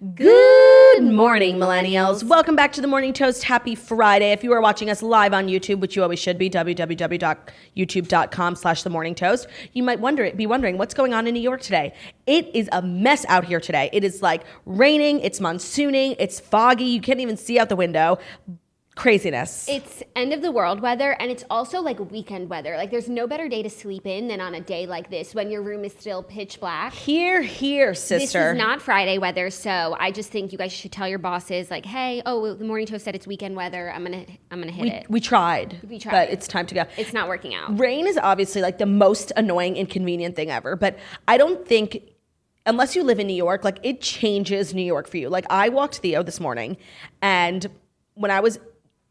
Good morning, millennials. Welcome back to the Morning Toast. Happy Friday. If you are watching us live on YouTube, which you always should be, www.youtube.com/themorningtoast, you might be wondering what's going on in New York today. It is a mess out here today. It is like raining, it's monsooning, it's foggy. You can't even see out the window. Craziness. It's end of the world weather, and it's also like weekend weather. Like there's no better day to sleep in than on a day like this when your room is still pitch black. Here, sister. This is not Friday weather, so I just think you guys should tell your bosses like, hey, the Morning Toast said it's weekend weather. I'm gonna hit it. We tried, but it's time to go. It's not working out. Rain is obviously like the most annoying, inconvenient thing ever, but I don't think, unless you live in New York, like it changes New York for you. Like I walked Theo this morning, and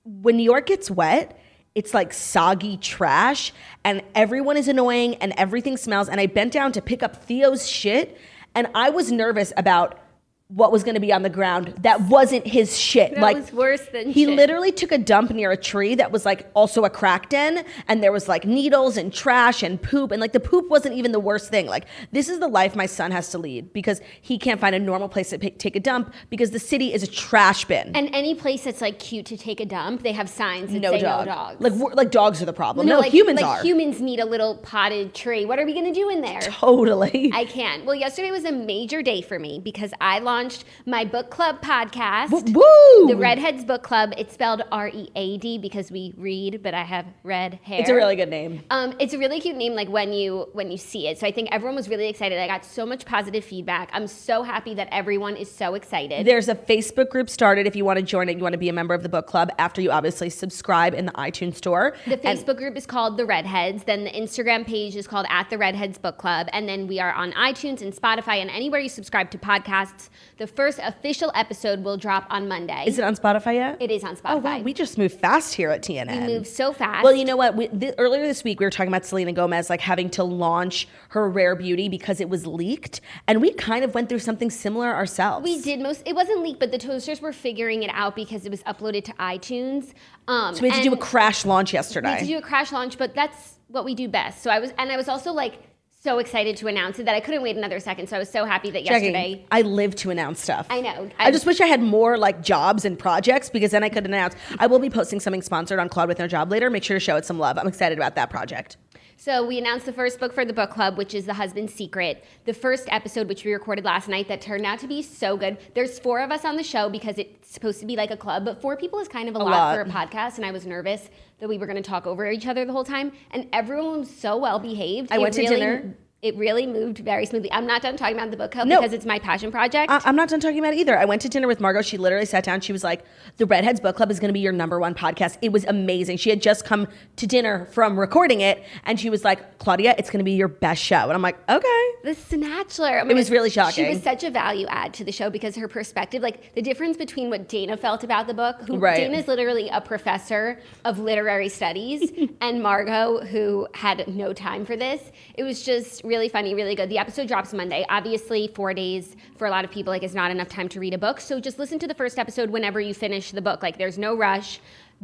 when New York gets wet, it's like soggy trash and everyone is annoying and everything smells. And I bent down to pick up Theo's shit and I was nervous about what was going to be on the ground that wasn't his shit. That was worse than he shit. literally took a dump near a tree that was like also a crack den, and there was like needles and trash and poop, and like the poop wasn't even the worst thing. Like this is the life my son has to lead because he can't find a normal place to take a dump because the city is a trash bin. And any place that's like cute to take a dump, they have signs that say no dogs. Like dogs are the problem. No, humans are. Humans need a little potted tree. What are we going to do in there? Totally. I can't. Well, yesterday was a major day for me because I launched my book club podcast, Woo! The Redheads Book Club. It's spelled READ because we read, but I have red hair. It's a really good name. It's a really cute name, like when you see it. So I think everyone was really excited. I got so much positive feedback. I'm so happy that everyone is so excited. There's a Facebook group started. If you want to join it, you want to be a member of the book club after you obviously subscribe in the iTunes store. The Facebook group is called The Redheads. Then the Instagram page is called @The Redheads Book Club. And then we are on iTunes and Spotify and anywhere you subscribe to podcasts. The first official episode will drop on Monday. Is it on Spotify yet? It is on Spotify. Oh, wow. We just moved fast here at TNN. We moved so fast. Well, you know what? Earlier this week, we were talking about Selena Gomez like having to launch her Rare Beauty because it was leaked. And we kind of went through something similar ourselves. We did. It wasn't leaked, but the toasters were figuring it out because it was uploaded to iTunes. So we had to do a crash launch yesterday. We had to do a crash launch, but that's what we do best. So I was also like so excited to announce it that I couldn't wait another second. So I was so happy that yesterday. I live to announce stuff. I know. I just wish I had more like jobs and projects because then I could announce. I will be posting something sponsored on Claude with No Job later. Make sure to show it some love. I'm excited about that project. So we announced the first book for the book club, which is The Husband's Secret. The first episode, which we recorded last night, that turned out to be so good. There's 4 of us on the show because it's supposed to be like a club, but 4 people is kind of a lot for a podcast, and I was nervous that we were going to talk over each other the whole time, and everyone was so well behaved. I went to dinner. It really moved very smoothly. I'm not done talking about the book club because it's my passion project. I'm not done talking about it either. I went to dinner with Margot. She literally sat down. She was like, the Redheads Book Club is going to be your #1 podcast. It was amazing. She had just come to dinner from recording it. And she was like, Claudia, it's going to be your best show. And I'm like, okay. The Snatchler. It was really shocking. She was such a value add to the show because her perspective, like the difference between what Dana felt about the book, Dana's literally a professor of literary studies, and Margot, who had no time for this. It was just really funny, really good. The episode drops Monday. Obviously, 4 days for a lot of people, like, is not enough time to read a book. So just listen to the first episode whenever you finish the book. Like, there's no rush.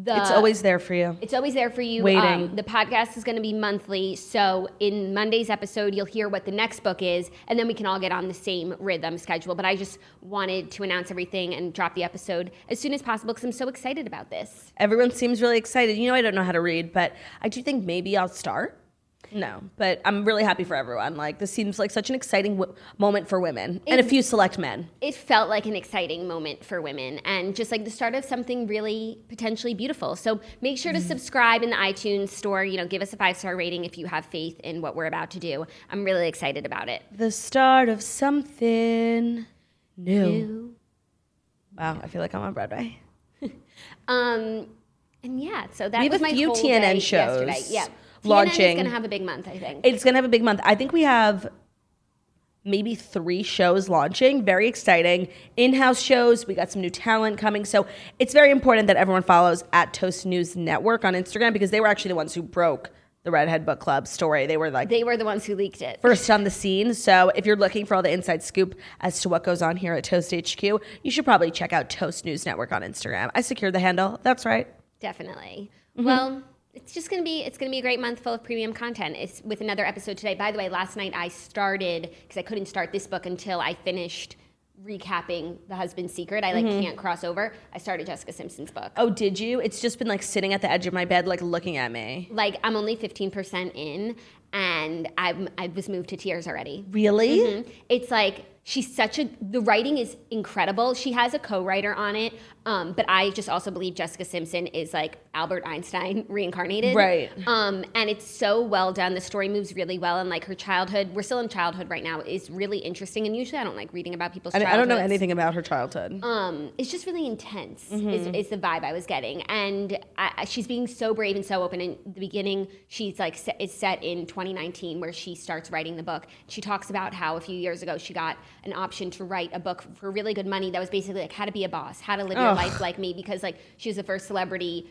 It's always there for you. It's always there for you. Waiting. The podcast is going to be monthly. So in Monday's episode, you'll hear what the next book is, and then we can all get on the same rhythm schedule. But I just wanted to announce everything and drop the episode as soon as possible because I'm so excited about this. Everyone seems really excited. You know, I don't know how to read, but I do think maybe I'll start. No, but I'm really happy for everyone. Like, this seems like such an exciting moment for women and a few select men. It felt like an exciting moment for women and just like the start of something really potentially beautiful. So make sure to subscribe in the iTunes store. You know, give us a 5-star rating if you have faith in what we're about to do. I'm really excited about it. The start of something new. Wow, I feel like I'm on Broadway. And yeah, so that we was have a my few whole TNN day shows. yesterday. Yeah. Launching. TNN is going to have a big month, I think. It's going to have a big month. I think we have maybe 3 shows launching. Very exciting. In-house shows. We got some new talent coming. So it's very important that everyone follows @Toast News Network on Instagram because they were actually the ones who broke the Redhead Book Club story. They were the ones who leaked it. First on the scene. So if you're looking for all the inside scoop as to what goes on here at Toast HQ, you should probably check out Toast News Network on Instagram. I secured the handle. That's right. Definitely. Well, it's going to be a great month full of premium content. It's with another episode today. By the way, last night I started, because I couldn't start this book until I finished recapping The Husband's Secret. I can't cross over. I started Jessica Simpson's book. Oh, did you? It's just been sitting at the edge of my bed, looking at me. I'm only 15% in, and I was moved to tears already. Really? Mm-hmm. It's the writing is incredible. She has a co-writer on it, but I just also believe Jessica Simpson is Albert Einstein reincarnated. Right. And it's so well done. The story moves really well, and her childhood, we're still in childhood right now, is really interesting. And usually I don't like reading about people's childhoods. I don't know anything about her childhood. It's just really intense is the vibe I was getting. And she's being so brave and so open. In the beginning, she's it's set in 2019 where she starts writing the book. She talks about how a few years ago she got an option to write a book for really good money that was basically how to be a boss, how to live your life like me, because she was the first celebrity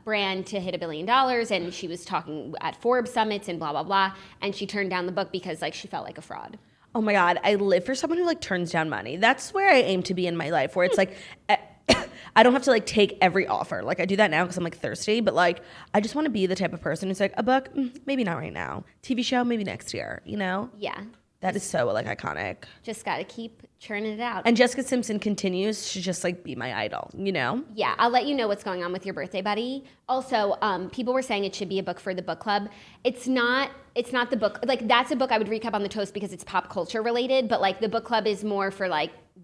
brand to hit $1 billion, and she was talking at Forbes summits and blah blah blah, and she turned down the book because she felt like a fraud. Oh my God, I live for someone who turns down money. That's where I aim to be in my life, where it's I don't have to take every offer. I do that now because I'm thirsty, but I just want to be the type of person who's a book, maybe not right now. TV show, maybe next year, Yeah. That is so iconic. Just got to keep churning it out. And Jessica Simpson continues to just be my idol, Yeah, I'll let you know what's going on with your birthday buddy. Also, people were saying it should be a book for the book club. It's not the book. That's a book I would recap on the toast because it's pop culture related, but the book club is more for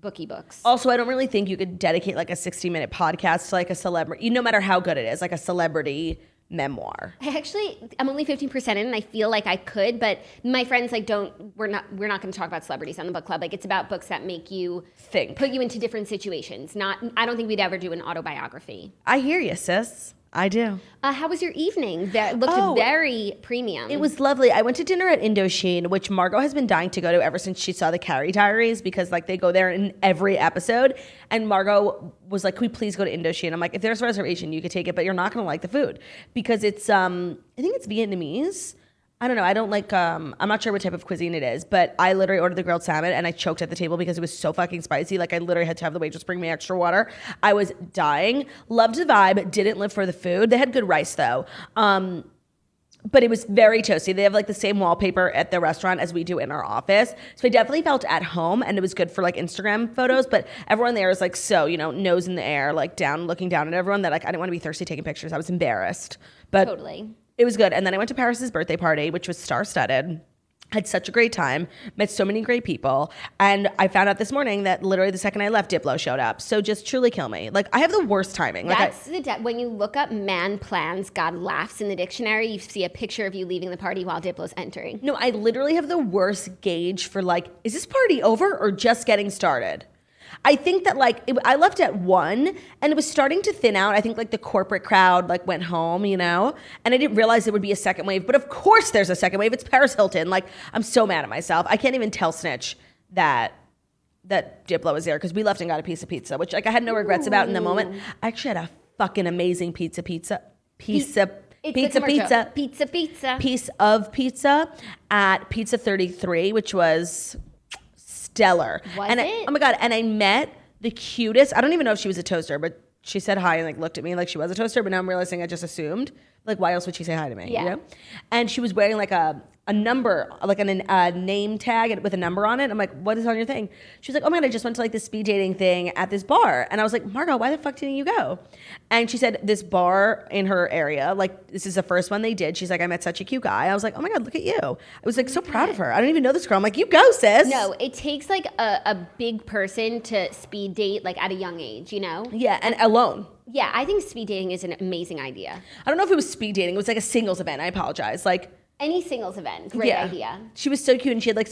bookie books. Also, I don't really think you could dedicate a 60-minute podcast to a celebrity, no matter how good it is, a celebrity memoir. I'm only 15% in, and I feel like I could, but my friends we're not going to talk about celebrities on the book club. It's about books that make you think, put you into different situations. I don't think we'd ever do an autobiography. I hear you, sis. I do. How was your evening? That looked very premium. It was lovely. I went to dinner at Indochine, which Margot has been dying to go to ever since she saw the Carrie Diaries, because they go there in every episode. And Margot was like, "Can we please go to Indochine?" I'm like, "If there's a reservation, you could take it, but you're not going to like the food because it's I think it's Vietnamese." I don't know. I don't I'm not sure what type of cuisine it is, but I literally ordered the grilled salmon and I choked at the table because it was so fucking spicy. I literally had to have the waitress bring me extra water. I was dying. Loved the vibe. Didn't live for the food. They had good rice though. But it was very toasty. They have the same wallpaper at the restaurant as we do in our office. So I definitely felt at home, and it was good for Instagram photos. But everyone there is so, nose in the air, looking down at everyone that I didn't want to be thirsty taking pictures. I was embarrassed. But totally. It was good. And then I went to Paris's birthday party, which was star-studded. Had such a great time, met so many great people. And I found out this morning that literally the second I left, Diplo showed up. So just truly kill me. I have the worst timing. When you look up man plans, God laughs in the dictionary, you see a picture of you leaving the party while Diplo's entering. No, I literally have the worst gauge for is this party over or just getting started? I think that I left at 1 and it was starting to thin out. I think the corporate crowd went home, and I didn't realize there would be a second wave. But of course there's a second wave. It's Paris Hilton. I'm so mad at myself. I can't even tell Snitch that Diplo was there because we left and got a piece of pizza, which I had no regrets about in the moment. I actually had a fucking amazing piece of pizza at Pizza 33, which was stellar. Oh my God. And I met the cutest, I don't even know if she was a toaster, but she said hi and looked at me like she was a toaster, but now I'm realizing I just assumed. Why else would she say hi to me? Yeah. And she was wearing a number, a name tag with a number on it. I'm like, what is on your thing? She was like, oh my God, I just went to this speed dating thing at this bar. And I was like, Margot, why the fuck didn't you go? And she said this bar in her area, this is the first one they did. She's like, I met such a cute guy. I was like, oh my God, look at you. I was so proud of her. I don't even know this girl. I'm like, you go, sis. No, it takes a big person to speed date at a young age, Yeah, and alone. Yeah, I think speed dating is an amazing idea. I don't know if it was speed dating. It was a singles event. I apologize. Any singles event, great idea. She was so cute, and she had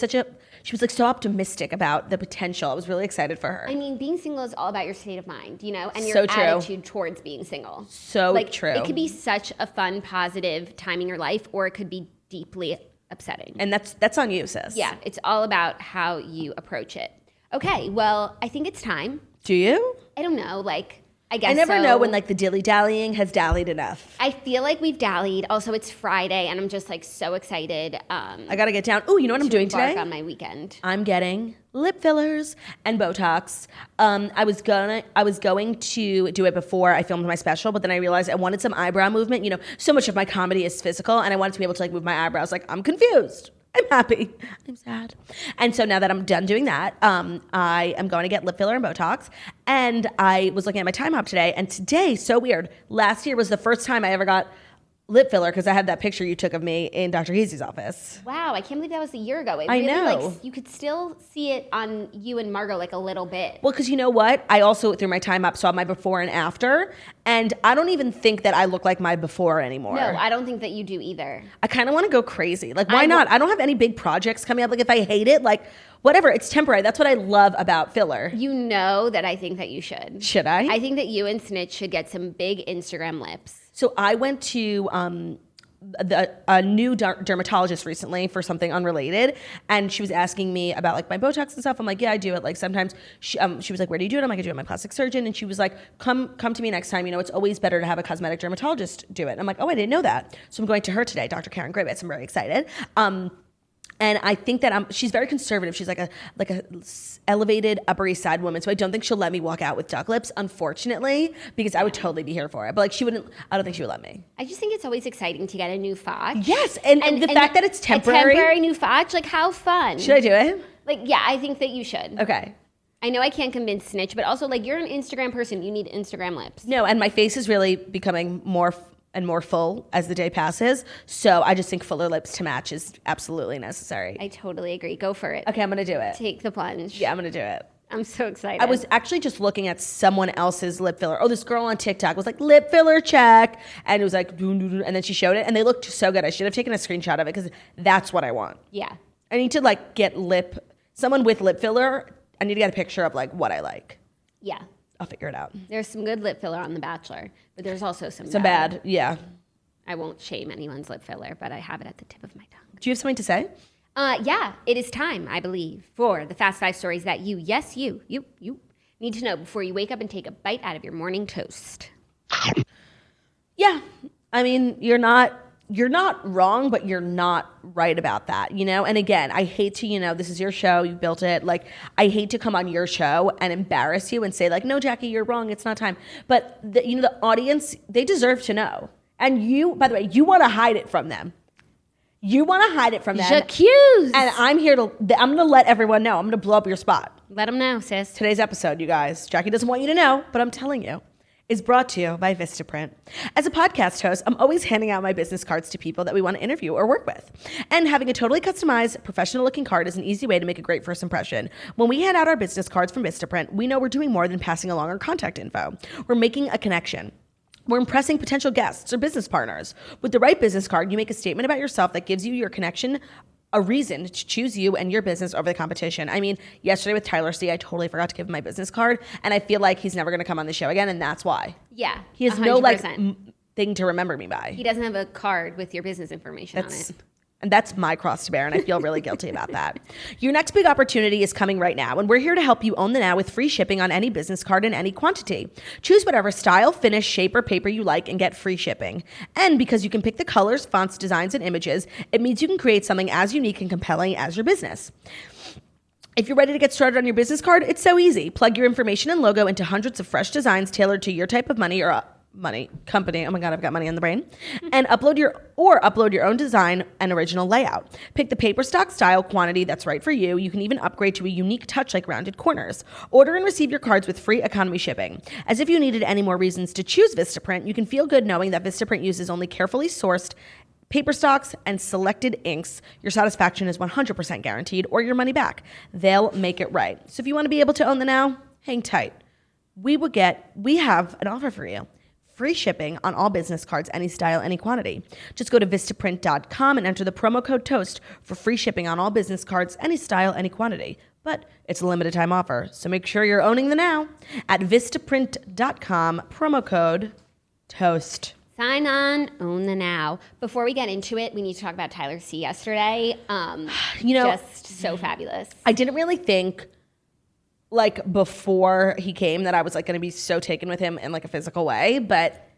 she was so optimistic about the potential. I was really excited for her. I mean, being single is all about your state of mind, and your attitude towards being single. So true. It could be such a fun, positive time in your life, or it could be deeply upsetting. And that's on you, sis. Yeah, it's all about how you approach it. Okay, well, I think it's time. Do you? I don't know, I guess I never know when the dilly-dallying has dallied enough. I feel like we've dallied. Also, it's Friday, and I'm just so excited. I gotta get down. Oh, you know what I'm doing today? On my weekend, I'm getting lip fillers and Botox. I was going to do it before I filmed my special, but then I realized I wanted some eyebrow movement. So much of my comedy is physical, and I wanted to be able to move my eyebrows. I'm confused. I'm happy. I'm sad. And so now that I'm done doing that, I am going to get lip filler and Botox. And I was looking at my time hop today, and today, so weird. Last year was the first time I ever got lip filler because I had that picture you took of me in Dr. Heasy's office. Wow, I can't believe that was a year ago. I know. You could still see it on you and Margot like a little bit. Well, because you know what? I also, through my time up, saw my before and after, and I don't even think that I look like my before anymore. No, I don't think that you do either. I kind of want to go crazy. Like, why not? I don't have any big projects coming up. Like, if I hate it, like, whatever, it's temporary. That's what I love about filler. You know that I think that you should. Should I? I think that you and Snitch should get some big Instagram lips. So I went to a new dermatologist recently for something unrelated, and she was asking me about like my Botox and stuff. I'm like, yeah, I do it. Like sometimes she was like, where do you do it? I'm like, I do it at my plastic surgeon. And she was like, come to me next time. You know, it's always better to have a cosmetic dermatologist do it. And I'm like, oh, I didn't know that. So I'm going to her today, Dr. Karen Graybitz. I'm very excited. And I think that she's very conservative. She's like a elevated Upper East Side woman. So I don't think she'll let me walk out with duck lips, unfortunately, because I would totally be here for it. But like I don't think she would let me. I just think it's always exciting to get a new fotch. Yes, and the fact that it's temporary. A temporary new fotch, like how fun. Should I do it? Like, yeah, I think that you should. Okay. I know I can't convince Snitch, but also like you're an Instagram person. You need Instagram lips. No, and my face is really becoming more and more full as the day passes. So I just think fuller lips to match is absolutely necessary. I totally agree. Go for it. Okay, I'm going to do it. Take the plunge. Yeah, I'm going to do it. I'm so excited. I was actually just looking at someone else's lip filler. Oh, this girl on TikTok was like, lip filler check. And it was like, and then she showed it, and they looked so good. I should have taken a screenshot of it because that's what I want. Yeah. I need to like get someone with lip filler. I need to get a picture of like what I like. Yeah. I'll figure it out. There's some good lip filler on The Bachelor, but there's also some bad. Yeah. I won't shame anyone's lip filler, but I have it at the tip of my tongue. Do you have something to say? Yeah, it is time, I believe, for the Fast 5 stories that you need to know before you wake up and take a bite out of your morning toast. Yeah. I mean, you're not wrong, but you're not right about that, you know? And again, I hate to, this is your show, you built it. Like, I hate to come on your show and embarrass you and say like, no, Jackie, you're wrong. It's not time. But the audience, they deserve to know. And you, by the way, you want to hide it from them. You want to hide it from them. J'accuse. And I'm going to let everyone know. I'm going to blow up your spot. Let them know, sis. Today's episode, you guys, Jackie doesn't want you to know, but I'm telling you, is brought to you by Vistaprint. As a podcast host, I'm always handing out my business cards to people that we want to interview or work with. And having a totally customized, professional-looking card is an easy way to make a great first impression. When we hand out our business cards from Vistaprint, we know we're doing more than passing along our contact info. We're making a connection. We're impressing potential guests or business partners. With the right business card, you make a statement about yourself that gives you your connection a reason to choose you and your business over the competition. I mean, yesterday with Tyler C, I totally forgot to give him my business card, and I feel like he's never going to come on the show again, and that's why. Yeah, he has 100%. no like thing to remember me by. He doesn't have a card with your business information on it. And that's my cross to bear, and I feel really guilty about that. Your next big opportunity is coming right now, and we're here to help you own the now with free shipping on any business card in any quantity. Choose whatever style, finish, shape, or paper you like and get free shipping. And because you can pick the colors, fonts, designs, and images, it means you can create something as unique and compelling as your business. If you're ready to get started on your business card, it's so easy. Plug your information and logo into hundreds of fresh designs tailored to your type of money or company. Oh my God, I've got money on the brain. And upload your own design and original layout. Pick the paper stock style quantity that's right for you. You can even upgrade to a unique touch like rounded corners. Order and receive your cards with free economy shipping. As if you needed any more reasons to choose Vistaprint, you can feel good knowing that Vistaprint uses only carefully sourced paper stocks and selected inks. Your satisfaction is 100% guaranteed or your money back. They'll make it right. So if you want to be able to own the now, hang tight. We have an offer for you. Free shipping on all business cards, any style, any quantity. Just go to Vistaprint.com and enter the promo code TOAST for free shipping on all business cards, any style, any quantity. But it's a limited time offer, so make sure you're owning the now at Vistaprint.com, promo code TOAST. Sign on, own the now. Before we get into it, we need to talk about Tyler C yesterday. Just so fabulous. I didn't really think like before he came that I was like going to be so taken with him in like a physical way, but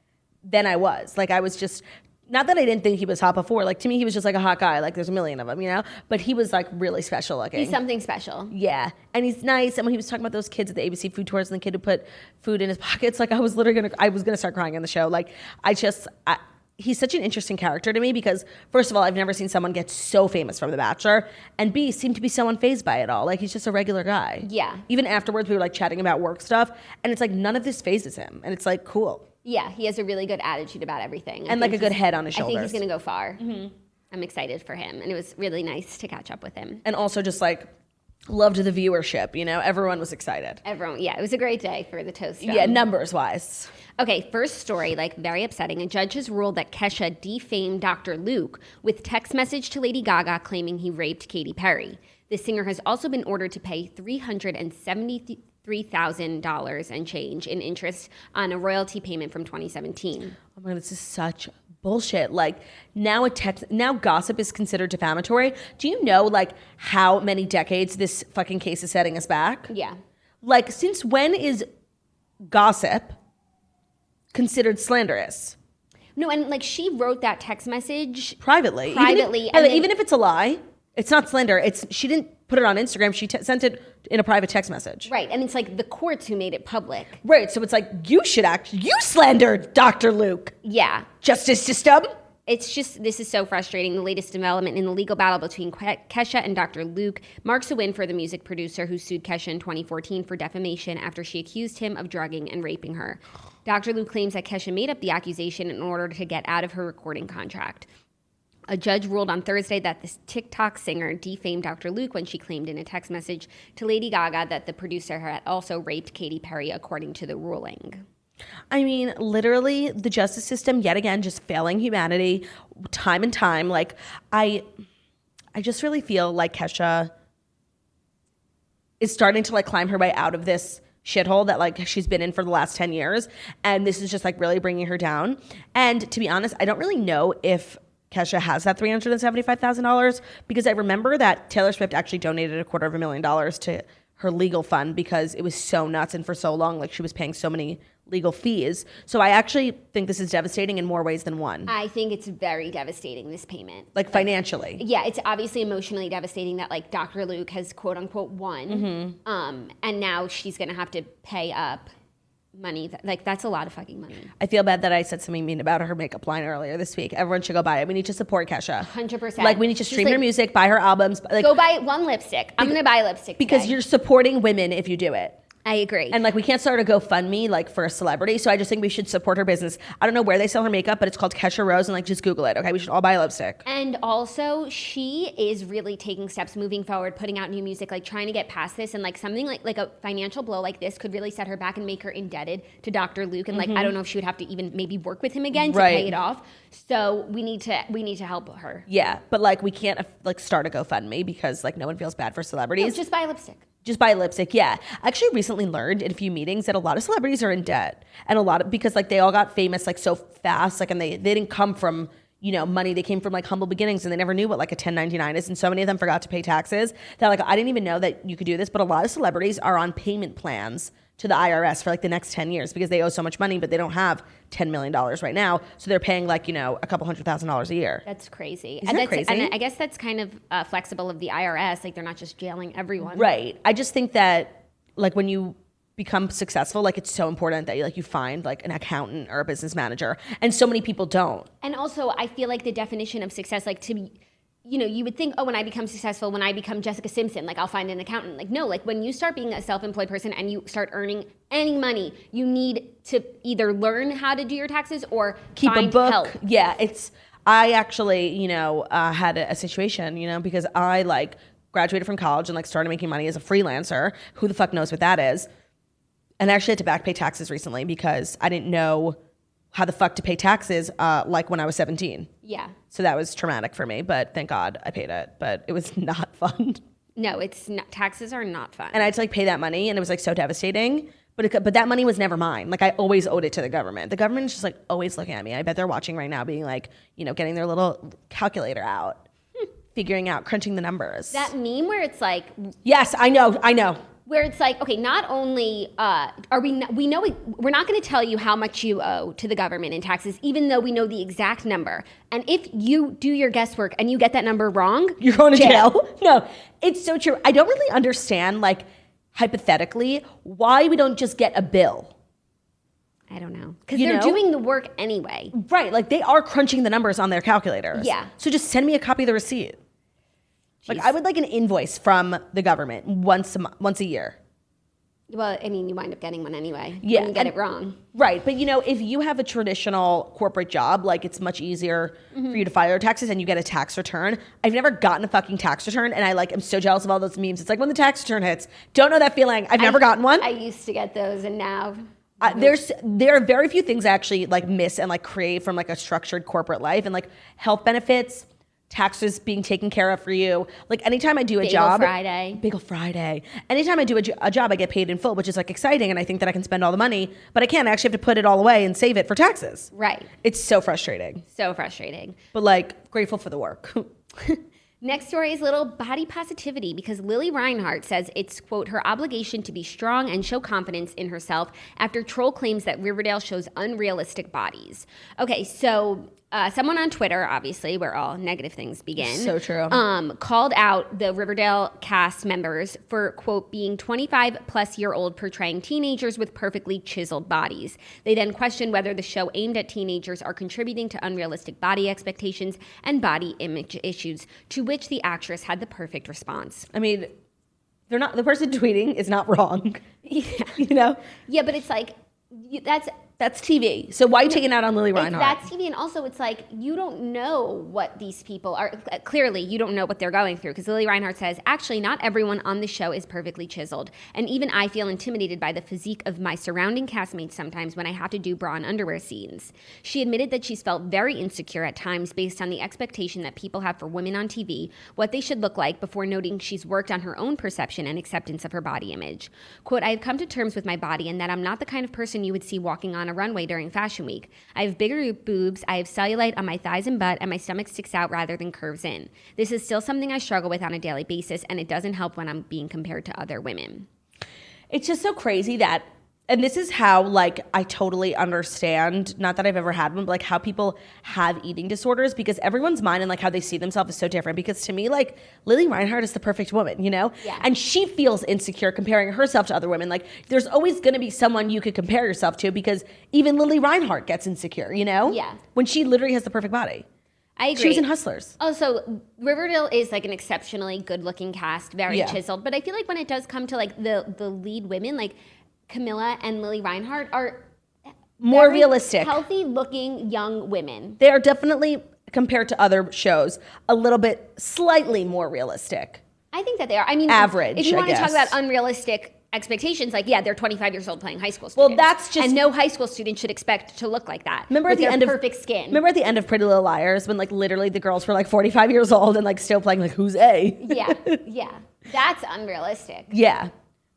then I was just, not that I didn't think he was hot before, like to me he was just like a hot guy, like there's a million of them, but he was like really special looking. He's something special. Yeah, and he's nice. And when he was talking about those kids at the ABC food tours and the kid who put food in his pockets, like I was gonna start crying on the show. Like he's such an interesting character to me because, first of all, I've never seen someone get so famous from The Bachelor, and B, seemed to be so unfazed by it all. Like, he's just a regular guy. Yeah. Even afterwards, we were like chatting about work stuff, and it's like none of this phases him, and it's like cool. Yeah, he has a really good attitude about everything. And like a good head on his shoulders. I think he's going to go far. I'm excited for him, and it was really nice to catch up with him. And also just like loved the viewership, you know? Everyone was excited. Everyone, yeah, it was a great day for the Toast. Yeah, numbers-wise. Okay, first story, like very upsetting. A judge has ruled that Kesha defamed Dr. Luke with text message to Lady Gaga claiming he raped Katy Perry. The singer has also been ordered to pay $373,000 and change in interest on a royalty payment from 2017. Oh my God, this is such bullshit. Like now gossip is considered defamatory. Do you know like how many decades this fucking case is setting us back? Yeah. Like since when is gossip considered slanderous? No, and like she wrote that text message privately. Even if it's a lie, it's not slander. She didn't put it on Instagram. She sent it in a private text message. Right, and it's like the courts who made it public. Right, so it's like you slandered Dr. Luke. Yeah. Justice system. It's just, this is so frustrating. The latest development in the legal battle between Kesha and Dr. Luke marks a win for the music producer who sued Kesha in 2014 for defamation after she accused him of drugging and raping her. Dr. Luke claims that Kesha made up the accusation in order to get out of her recording contract. A judge ruled on Thursday that this TikTok singer defamed Dr. Luke when she claimed in a text message to Lady Gaga that the producer had also raped Katy Perry, according to the ruling. I mean, literally, the justice system, yet again, just failing humanity time and time. Like, I just really feel like Kesha is starting to, like, climb her way out of this shithole that, like, she's been in for the last 10 years. And this is just, like, really bringing her down. And to be honest, I don't really know if Kesha has that $375,000 because I remember that Taylor Swift actually donated $250,000 to her legal fund because it was so nuts and for so long, like she was paying so many legal fees. So I actually think this is devastating in more ways than one. I think it's very devastating, this payment. Like financially. Yeah, it's obviously emotionally devastating that like Dr. Luke has quote unquote won. And now she's going to have to pay up money. Like that's a lot of fucking money. I feel bad that I said something mean about her makeup line earlier this week. Everyone should go buy it. We need to support Kesha. 100%. Like we need to stream her music, buy her albums. Like, go buy one lipstick. I'm going to buy lipstick because today. You're supporting women if you do it. I agree. And like we can't start a GoFundMe like for a celebrity. So I just think we should support her business. I don't know where they sell her makeup, but it's called Kesha Rose and like just Google it. Okay, we should all buy a lipstick. And also she is really taking steps moving forward, putting out new music, like trying to get past this, and like something like a financial blow like this could really set her back and make her indebted to Dr. Luke. And like I don't know if she would have to even maybe work with him again to pay it off. So we need to help her. Yeah, but like we can't like start a GoFundMe because like no one feels bad for celebrities. No, just buy lipstick. Just buy lipstick, yeah. I actually recently learned in a few meetings that a lot of celebrities are in debt. And because like they all got famous like so fast, like and they didn't come from, you know, money. They came from like humble beginnings and they never knew what like a 1099 is. And so many of them forgot to pay taxes that like I didn't even know that you could do this, but a lot of celebrities are on payment plans to the IRS for like the next 10 years because they owe so much money, but they don't have $10 million right now. So they're paying like, you know, a couple $100,000 a year. That's crazy. Isn't that crazy? And I guess that's kind of flexible of the IRS. Like they're not just jailing everyone. Right. I just think that like when you become successful, like it's so important that you find like an accountant or a business manager. And so many people don't. And also I feel like the definition of success, like to be, you know, you would think, oh, when I become successful, when I become Jessica Simpson, like I'll find an accountant. Like, no, like when you start being a self-employed person and you start earning any money, you need to either learn how to do your taxes or keep find a book. help. Yeah, I actually, you know, had a situation, you know, because I like graduated from college and like started making money as a freelancer. Who the fuck knows what that is? And I actually had to back pay taxes recently because I didn't know how the fuck to pay taxes like when I was 17. Yeah. So that was traumatic for me, but thank God I paid it. But it was not fun. No, it's not. Taxes are not fun. And I had to like pay that money, and it was like so devastating. But that money was never mine. Like I always owed it to the government. The government is just like always looking at me. I bet they're watching right now, being like, you know, getting their little calculator out, figuring out, crunching the numbers. That meme where it's like, yes, I know. Where it's like, okay, not only we're not going to tell you how much you owe to the government in taxes, even though we know the exact number. And if you do your guesswork and you get that number wrong, you're going to jail. No, it's so true. I don't really understand, like, hypothetically, why we don't just get a bill. I don't know. Because they're doing the work anyway. Right. Like, they are crunching the numbers on their calculators. Yeah. So just send me a copy of the receipt. Jeez. Like, I would like an invoice from the government once a year. Well, I mean, you wind up getting one anyway. Yeah. And you get it wrong. Right. But, if you have a traditional corporate job, like, it's much easier for you to file your taxes and you get a tax return. I've never gotten a fucking tax return, and I'm so jealous of all those memes. It's like when the tax return hits. Don't know that feeling. I've never gotten one. I used to get those, and now... There are very few things I actually miss and crave from a structured corporate life, and health benefits, taxes being taken care of for you. Anytime I do a job, Bagel Friday. Anytime I do a job, I get paid in full, which is exciting, and I think that I can spend all the money, but I can't. I actually have to put it all away and save it for taxes. Right. It's so frustrating. So frustrating. But grateful for the work. Next story is little body positivity because Lili Reinhart says it's, quote, her obligation to be strong and show confidence in herself after troll claims that Riverdale shows unrealistic bodies. Okay, so someone on Twitter, obviously, where all negative things begin. So true. Called out the Riverdale cast members for, quote, being 25-plus-year-old portraying teenagers with perfectly chiseled bodies. They then questioned whether the show aimed at teenagers are contributing to unrealistic body expectations and body image issues, to which the actress had the perfect response. I mean, they're not. The person tweeting is not wrong. Yeah. Yeah, but it's that's TV. So why are you taking out on Lili Reinhart? That's TV, and also it's you don't know what these people are. Clearly, you don't know what they're going through, because Lili Reinhart says, actually, not everyone on the show is perfectly chiseled, and even I feel intimidated by the physique of my surrounding castmates sometimes when I have to do bra and underwear scenes. She admitted that she's felt very insecure at times based on the expectation that people have for women on TV, what they should look like, before noting she's worked on her own perception and acceptance of her body image. Quote, I have come to terms with my body and that I'm not the kind of person you would see walking on a runway during Fashion Week. I have bigger boobs, I have cellulite on my thighs and butt, and my stomach sticks out rather than curves in. This is still something I struggle with on a daily basis, and it doesn't help when I'm being compared to other women. It's just so crazy that, and this is how, I totally understand, not that I've ever had one, but, how people have eating disorders, because everyone's mind and, how they see themselves is so different. Because to me, Lili Reinhart is the perfect woman, Yeah. And she feels insecure comparing herself to other women. There's always going to be someone you could compare yourself to, because even Lili Reinhart gets insecure, Yeah. When she literally has the perfect body. I agree. She was in Hustlers. Also, Riverdale is an exceptionally good-looking cast, very chiseled. But I feel when it does come to the lead women, Camilla and Lili Reinhart are more realistic, healthy-looking young women. They are definitely, compared to other shows, a little bit slightly more realistic. I think that they are. I mean, average. If you want to talk about unrealistic expectations, they're 25 years old playing high school students. Well, that's just, and no high school student should expect to look like that. Remember at the end of perfect skin. Remember at the end of Pretty Little Liars when literally the girls were 45 years old and still playing who's A? Yeah. That's unrealistic. Yeah,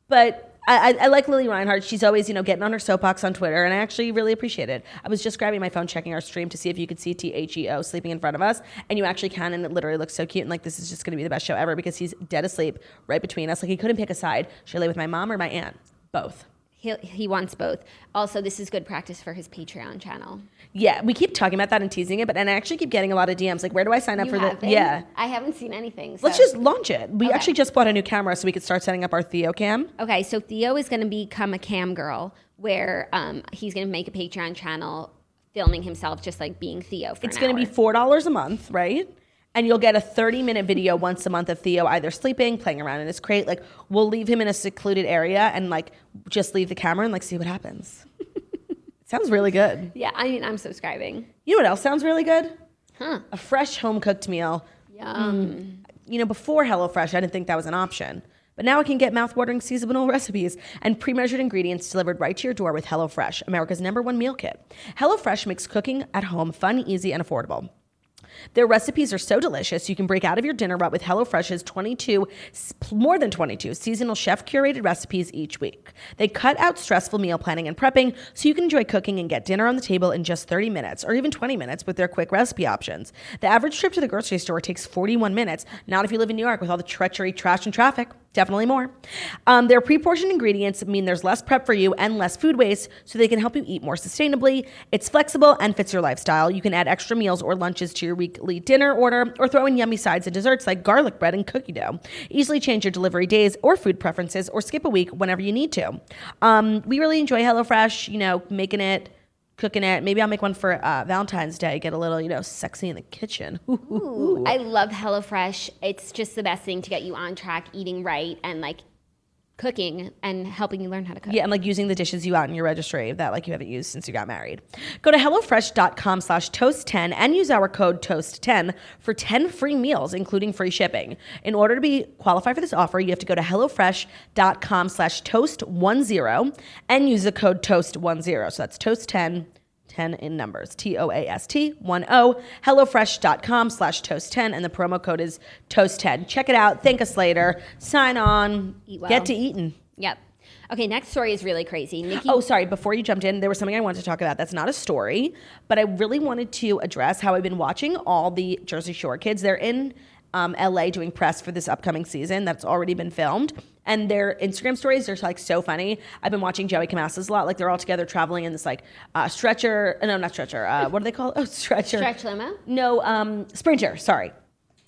but. I like Lili Reinhart. She's always, getting on her soapbox on Twitter, and I actually really appreciate it. I was just grabbing my phone, checking our stream to see if you could see Theo sleeping in front of us, and you actually can, and it literally looks so cute, and this is just going to be the best show ever because he's dead asleep right between us. He couldn't pick a side. Should I lay with my mom or my aunt? Both. He wants both. Also, this is good practice for his Patreon channel. Yeah, we keep talking about that and teasing it, and I actually keep getting a lot of DMs. Where do I sign up for the? Yeah, I haven't seen anything. So. Let's just launch it. We actually just bought a new camera, so we could start setting up our Theo cam. Okay, so Theo is going to become a cam girl, where he's going to make a Patreon channel, filming himself just being Theo. It's going to be $4 a month, right? And you'll get a 30-minute video once a month of Theo either sleeping, playing around in his crate. We'll leave him in a secluded area and just leave the camera and see what happens. Sounds really good. Yeah, I mean, I'm subscribing. You know what else sounds really good? Huh? A fresh home-cooked meal. Yum. Before HelloFresh, I didn't think that was an option. But now I can get mouth-watering seasonal recipes and pre-measured ingredients delivered right to your door with HelloFresh, America's #1 meal kit. HelloFresh makes cooking at home fun, easy, and affordable. Their recipes are so delicious, you can break out of your dinner rut with HelloFresh's more than 22 seasonal chef-curated recipes each week. They cut out stressful meal planning and prepping so you can enjoy cooking and get dinner on the table in just 30 minutes or even 20 minutes with their quick recipe options. The average trip to the grocery store takes 41 minutes, not if you live in New York with all the treachery, trash, and traffic. Definitely more. Their pre-portioned ingredients mean there's less prep for you and less food waste, so they can help you eat more sustainably. It's flexible and fits your lifestyle. You can add extra meals or lunches to your weekly dinner order or throw in yummy sides and desserts like garlic bread and cookie dough. Easily change your delivery days or food preferences or skip a week whenever you need to. We really enjoy HelloFresh, making it, cooking it. Maybe I'll make one for Valentine's Day. Get a little, sexy in the kitchen. Ooh, I love HelloFresh. It's just the best thing to get you on track, eating right, and cooking and helping you learn how to cook. Yeah, and using the dishes you got in your registry that you haven't used since you got married. Go to HelloFresh.com/toast10 and use our code TOAST10 for 10 free meals, including free shipping. In order to be qualified for this offer, you have to go to HelloFresh.com/toast10 and use the code TOAST10. So that's TOAST10. 10 in numbers, TOAST10, HelloFresh.com/toast10, and the promo code is toast10. Check it out. Thank us later. Sign on. Eat well. Get to eating. Yep. Okay, next story is really crazy. Nicki. Oh, sorry. Before you jumped in, there was something I wanted to talk about. That's not a story, but I really wanted to address how I've been watching all the Jersey Shore kids. They're in LA doing press for this upcoming season that's already been filmed. And their Instagram stories are so funny. I've been watching Joey Camassa's a lot. They're all together traveling in this stretcher. No, not stretcher. What do they call it? Oh, stretcher. Stretch limo? No, Sprinter. Sorry.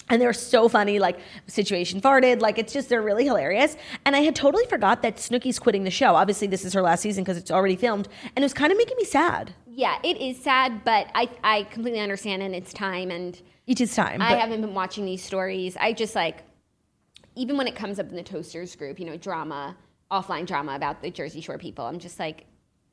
And they're so funny, situation farted. They're really hilarious. And I had totally forgot that Snooki's quitting the show. Obviously, this is her last season because it's already filmed. And it was kind of making me sad. Yeah, it is sad, but I completely understand, and it's time. And it is time. I haven't been watching these stories. I just even when it comes up in the Toasters group, drama, offline drama about the Jersey Shore people, I'm just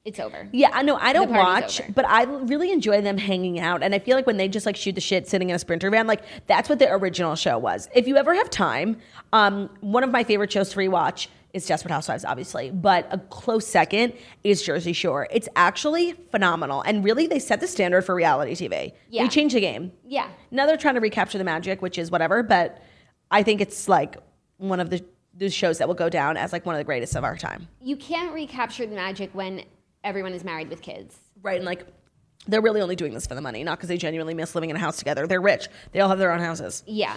it's over. Yeah, I know. I don't watch, but I really enjoy them hanging out. And I feel when they just shoot the shit sitting in a Sprinter van, that's what the original show was. If you ever have time, one of my favorite shows to rewatch is Desperate Housewives, obviously. But a close second is Jersey Shore. It's actually phenomenal. And really, they set the standard for reality TV. Yeah. They changed the game. Yeah. Now they're trying to recapture the magic, which is whatever. But I think it's one of the shows that will go down as one of the greatest of our time. You can't recapture the magic when everyone is married with kids. Right, and they're really only doing this for the money, not because they genuinely miss living in a house together. They're rich. They all have their own houses. Yeah.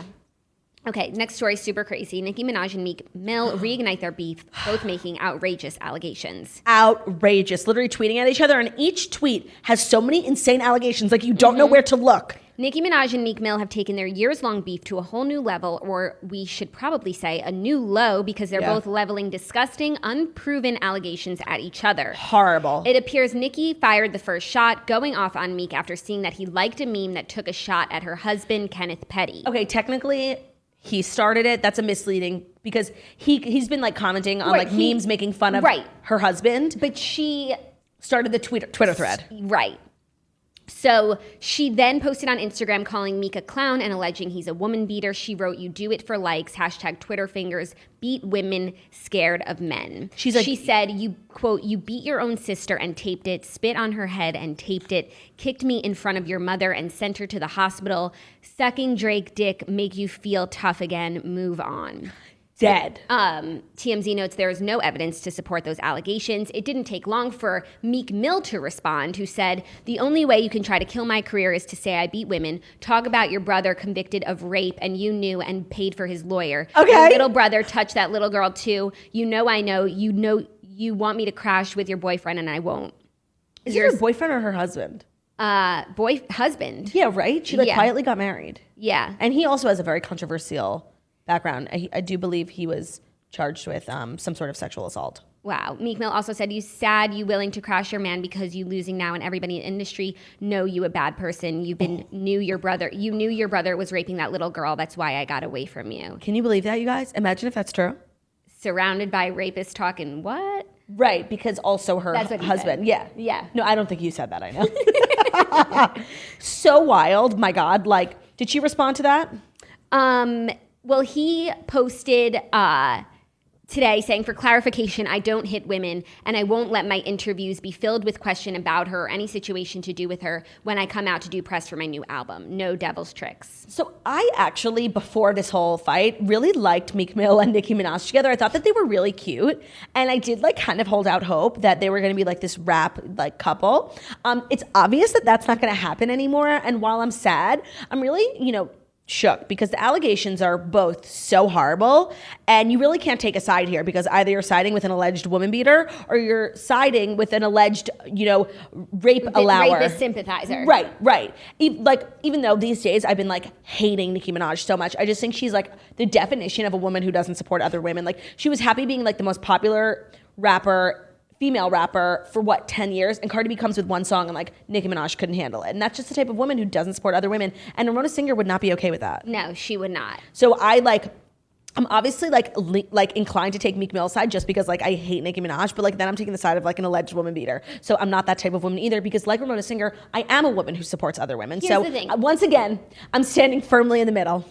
Okay, next story, super crazy. Nicki Minaj and Meek Mill reignite their beef, both making outrageous allegations. Outrageous. Literally tweeting at each other, and each tweet has so many insane allegations, you don't know where to look. Nicki Minaj and Meek Mill have taken their years-long beef to a whole new level, or we should probably say a new low, because they're both leveling disgusting, unproven allegations at each other. Horrible. It appears Nicki fired the first shot, going off on Meek after seeing that he liked a meme that took a shot at her husband, Kenneth Petty. Okay, technically, he started it. That's a misleading, because he's been commenting on memes making fun of her husband. But she started the Twitter thread. Right. So she then posted on Instagram calling Meek a clown and alleging he's a woman beater. She wrote, "You do it for likes, #Twitter fingers, beat women scared of men." She said, you quote, "You beat your own sister and taped it, spit on her head and taped it, kicked me in front of your mother and sent her to the hospital, sucking Drake dick, make you feel tough again, move on." Dead. TMZ notes there is no evidence to support those allegations. It didn't take long for Meek Mill to respond, who said, "The only way you can try to kill my career is to say I beat women. Talk about your brother convicted of rape and you knew and paid for his lawyer. Okay. Your little brother touched that little girl too. You know I know. You know you want me to crash with your boyfriend and I won't." Is it her boyfriend or her husband? Husband. Yeah, right? She quietly got married. Yeah. And he also has a very controversial background. I do believe he was charged with some sort of sexual assault. Wow. Meek Mill also said, "You sad, you willing to crash your man because you losing now and everybody in the industry know you a bad person. You knew your brother was raping that little girl. That's why I got away from you." Can you believe that, you guys? Imagine if that's true. Surrounded by rapists talking what? Right, because also her husband. Yeah. Yeah. No, I don't think you said that, I know. So wild, my God. Did she respond to that? Well, he posted today saying, "For clarification, I don't hit women, and I won't let my interviews be filled with question about her or any situation to do with her when I come out to do press for my new album. No devil's tricks." So I actually, before this whole fight, really liked Meek Mill and Nicki Minaj together. I thought that they were really cute, and I did kind of hold out hope that they were going to be this rap couple. It's obvious that that's not going to happen anymore, and while I'm sad, I'm really, shook because the allegations are both so horrible, and you really can't take a side here because either you're siding with an alleged woman beater or you're siding with an alleged, rape allower. Rapist sympathizer. Right. Even though these days I've been like hating Nicki Minaj so much, I just think she's like the definition of a woman who doesn't support other women. Like she was happy being like the most popular female rapper for 10 years, and Cardi B comes with one song and like Nicki Minaj couldn't handle it. And that's just the type of woman who doesn't support other women. And Ramona Singer would not be okay with that. No, she would not. So I'm obviously like inclined to take Meek Mill's side just because like I hate Nicki Minaj, but like then I'm taking the side of like an alleged woman beater. So I'm not that type of woman either because like Ramona Singer, I am a woman who supports other women. Here's the thing. Once again, I'm standing firmly in the middle.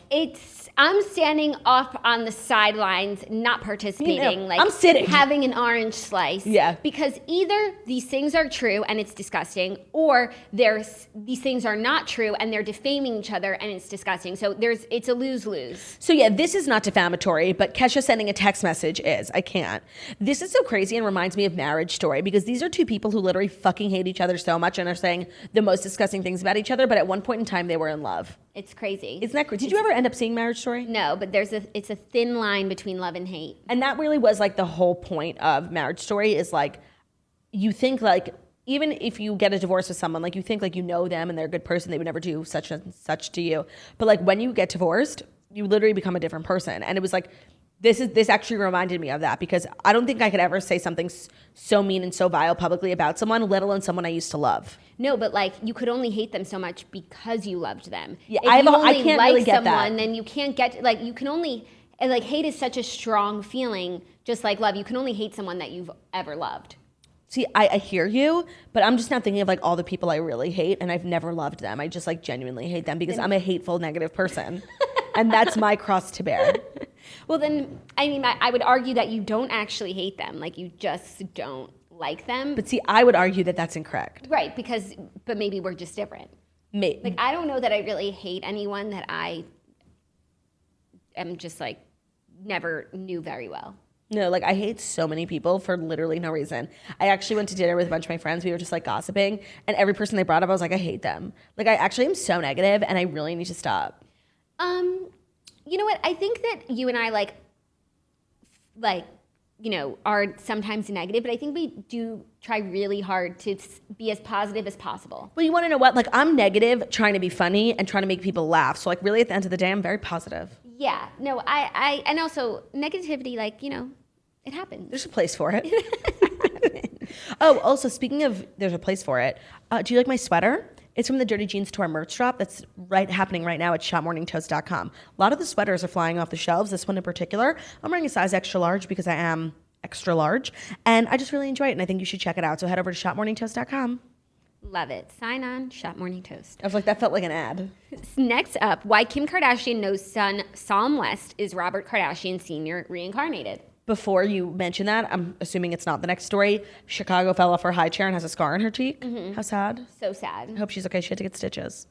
I'm standing off on the sidelines, not participating. I'm sitting. Having an orange slice. Yeah. Because either these things are true and it's disgusting, or these things are not true and they're defaming each other and it's disgusting. So it's a lose-lose. So yeah, this is not defamatory, but Kesha sending a text message is. I can't. This is so crazy and reminds me of Marriage Story because these are two people who literally fucking hate each other so much and are saying the most disgusting things about each other, but at one point in time they were in love. It's crazy. Isn't that crazy? Did you ever end up seeing Marriage Story? No, but it's a thin line between love and hate. And that really was like the whole point of Marriage Story is like, you think like, even if you get a divorce with someone, like you think like you know them and they're a good person, they would never do such and such to you. But like when you get divorced, you literally become a different person. And it was like, this actually reminded me of that because I don't think I could ever say something so mean and so vile publicly about someone, let alone someone I used to love. No, but like you could only hate them so much because you loved them. Yeah, if I can't like really get someone, that. Then you can't get like you can only like hate is such a strong feeling, just like love. You can only hate someone that you've ever loved. See, I hear you, but I'm just not thinking of like all the people I really hate, and I've never loved them. I just like genuinely hate them because I'm a hateful, negative person, and that's my cross to bear. Well, then, I mean, I would argue that you don't actually hate them. Like, you just don't like them. But see, I would argue that that's incorrect. Right, but maybe we're just different. Like, I don't know that I really hate anyone that I am just, like, never knew very well. No, like, I hate so many people for literally no reason. I actually went to dinner with a bunch of my friends. We were just, like, gossiping. And every person they brought up, I was like, I hate them. Like, I actually am so negative, and I really need to stop. You know what? I think that you and I are sometimes negative, but I think we do try really hard to be as positive as possible. Well, you want to know what? Like, I'm negative, trying to be funny and trying to make people laugh. So, like, really, at the end of the day, I'm very positive. Yeah. No, and also negativity, like, it happens. There's a place for it. Oh, also, speaking of there's a place for it, do you like my sweater? It's from the Dirty Jeans to our merch drop that's happening right now at shopmorningtoast.com. A lot of the sweaters are flying off the shelves, this one in particular. I'm wearing a size extra large because I am extra large, and I just really enjoy it, and I think you should check it out. So head over to shopmorningtoast.com. Love it. Sign on, Shop Morning Toast. I was like, that felt like an ad. Next up, why Kim Kardashian knows son Psalm West is Robert Kardashian Sr. reincarnated. Before you mention that, I'm assuming it's not the next story. Chicago fell off her high chair and has a scar on her cheek. Mm-hmm. How sad. So sad. I hope she's okay. She had to get stitches.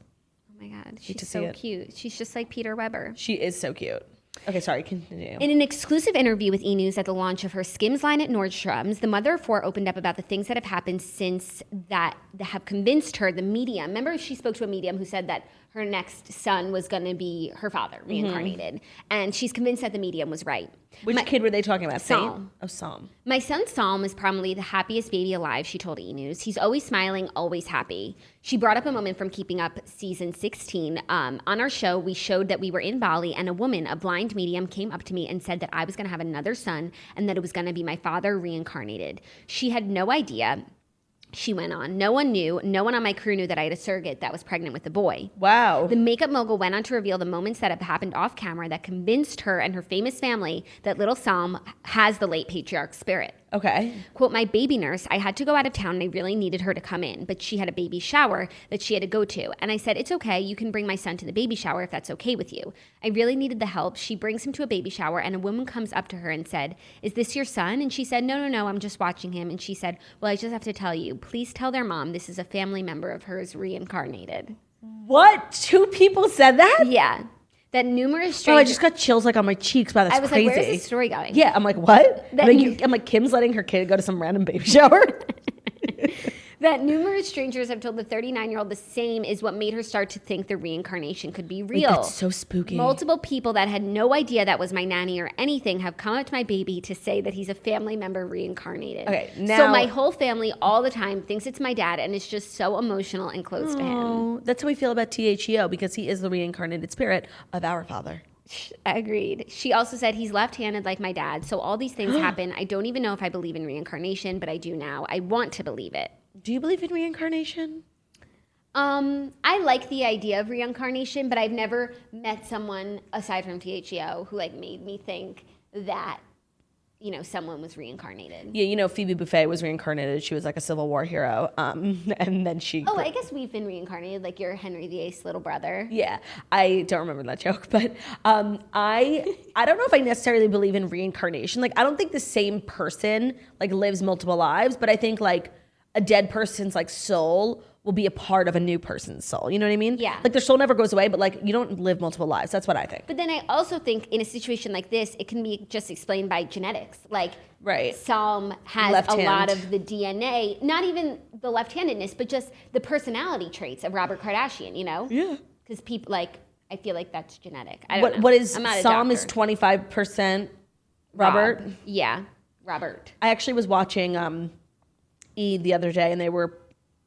Oh my God. She's so cute. She's just like Peter Weber. She is so cute. Okay, sorry, continue. In an exclusive interview with E! News at the launch of her Skims line at Nordstrom's, the mother of four opened up about the things that have happened since that have convinced her, the medium. Remember, she spoke to a medium who said that her next son was going to be her father, reincarnated. Mm-hmm. And she's convinced that the medium was right. Which kid were they talking about? Psalm. Oh, Psalm. My son Psalm is probably the happiest baby alive, she told E! News. He's always smiling, always happy. She brought up a moment from Keeping Up season 16. On our show, we showed that we were in Bali, and a woman, a blind medium, came up to me and said that I was going to have another son and that it was going to be my father reincarnated. She had no idea. She went on. No one knew. No one on my crew knew that I had a surrogate that was pregnant with the boy. Wow. The makeup mogul went on to reveal the moments that have happened off camera that convinced her and her famous family that little Psalm has the late patriarch's spirit. Okay. Quote, my baby nurse, I had to go out of town and I really needed her to come in, but she had a baby shower that she had to go to. And I said, it's okay. You can bring my son to the baby shower if that's okay with you. I really needed the help. She brings him to a baby shower and a woman comes up to her and said, is this your son? And she said, no, I'm just watching him. And she said, well, I just have to tell you, please tell their mom this is a family member of hers reincarnated. What? 2 people said that? Yeah. That numerous strangers... Oh, I just got chills like on my cheeks. Wow, that's crazy. I was like, where's the story going? Yeah, I'm like, what? I'm like, Kim's letting her kid go to some random baby shower? that numerous strangers have told the 39-year-old the same is what made her start to think the reincarnation could be real. Wait, that's so spooky. Multiple people that had no idea that was my nanny or anything have come up to my baby to say that he's a family member reincarnated. Okay, now... So my whole family all the time thinks it's my dad, and it's just so emotional and close to him. That's how we feel about Theo, because he is the reincarnated spirit of our father. Agreed. She also said he's left-handed like my dad, so all these things happen. I don't even know if I believe in reincarnation, but I do now. I want to believe it. Do you believe in reincarnation? I like the idea of reincarnation, but I've never met someone aside from Theo who like made me think that, you know, someone was reincarnated. Yeah, you know, Phoebe Buffay was reincarnated. She was like a Civil War hero. And then she... Oh, I guess we've been reincarnated, like you're Henry VIII's little brother. Yeah, I don't remember that joke, but I don't know if I necessarily believe in reincarnation. Like, I don't think the same person like lives multiple lives, but I think like a dead person's like soul will be a part of a new person's soul. You know what I mean? Yeah. Like their soul never goes away, but like you don't live multiple lives. That's what I think. But then I also think in a situation like this, it can be just explained by genetics. Like right. Psalm has Left a hand. lot of the DNA, not even the left-handedness, but just the personality traits of Robert Kardashian, you know? Yeah. Because people like, I feel like that's genetic. I don't know. What is I'm not a Psalm doctor. is 25% Robert? Rob. Yeah, Robert. I actually was watching E! The other day, and they were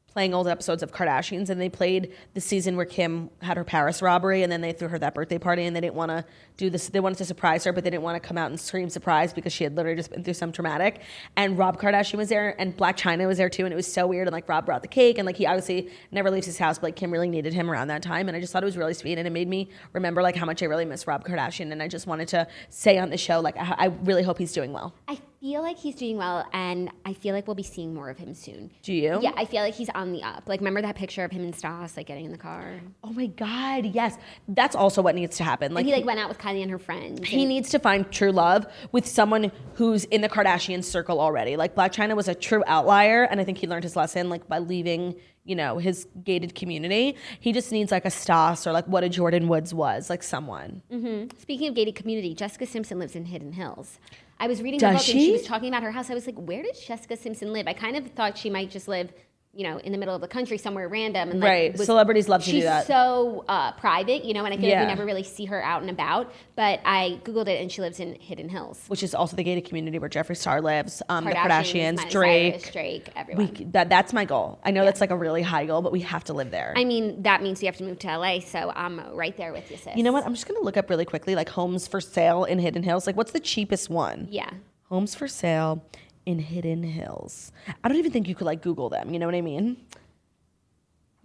playing old episodes of Kardashians, and they played the season where Kim had her Paris robbery, and then they threw her that birthday party, and they didn't want to do this. They wanted to surprise her, but they didn't want to come out and scream surprise because she had literally just been through some traumatic. And Rob Kardashian was there, and Black China was there too, and it was so weird. And like Rob brought the cake, and like he obviously never leaves his house, but like Kim really needed him around that time, and I just thought it was really sweet, and it made me remember like how much I really miss Rob Kardashian, and I just wanted to say on the show like I really hope he's doing well. I feel like he's doing well, and I feel like we'll be seeing more of him soon. Do you? Yeah, I feel like he's on the up. Like, remember that picture of him and Stas, like, getting in the car? Oh my God, yes. That's also what needs to happen. Like And he, like, went out with Kylie and her friends. He needs to find true love with someone who's in the Kardashian circle already. Like, Blac Chyna was a true outlier, and I think he learned his lesson, like, by leaving, you know, his gated community. He just needs, like, a Stas or, like, what a Jordan Woods was, like, someone. Mm-hmm. Speaking of gated community, Jessica Simpson lives in Hidden Hills. I was reading her book, and she was talking about her house. I was like, where does Jessica Simpson live? I kind of thought she might just live, you know, in the middle of the country somewhere random. And, like, right. Celebrities love to do that. She's so private, you know, and I feel like Yeah. we never really see her out and about. But I Googled it, and she lives in Hidden Hills. Which is also the gated community where Jeffree Star lives, the Miley Kardashians, Drake, everyone. That's my goal. I know that's like a really high goal, but we have to live there. I mean, that means you have to move to LA, so I'm right there with you, sis. You know what? I'm just going to look up really quickly, like homes for sale in Hidden Hills. Like, what's the cheapest one? Yeah. Homes for sale in Hidden Hills. I don't even think you could like Google them. You know what I mean?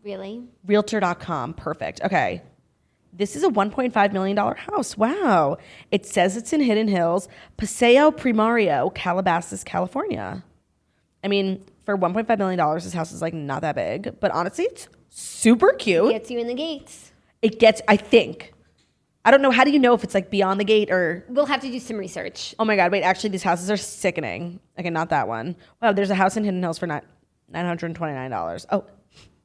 Really? Realtor.com. Perfect. Okay. This is a $1.5 million house. Wow. It says it's in Hidden Hills, Paseo Primario, Calabasas, California. I mean, for $1.5 million, this house is like not that big, but honestly, it's super cute. Gets you in the gates. It gets, I think. I don't know. How do you know if it's like beyond the gate or? We'll have to do some research. Oh my God. Wait, actually, these houses are sickening. Okay, not that one. Wow, there's a house in Hidden Hills for $929. Oh,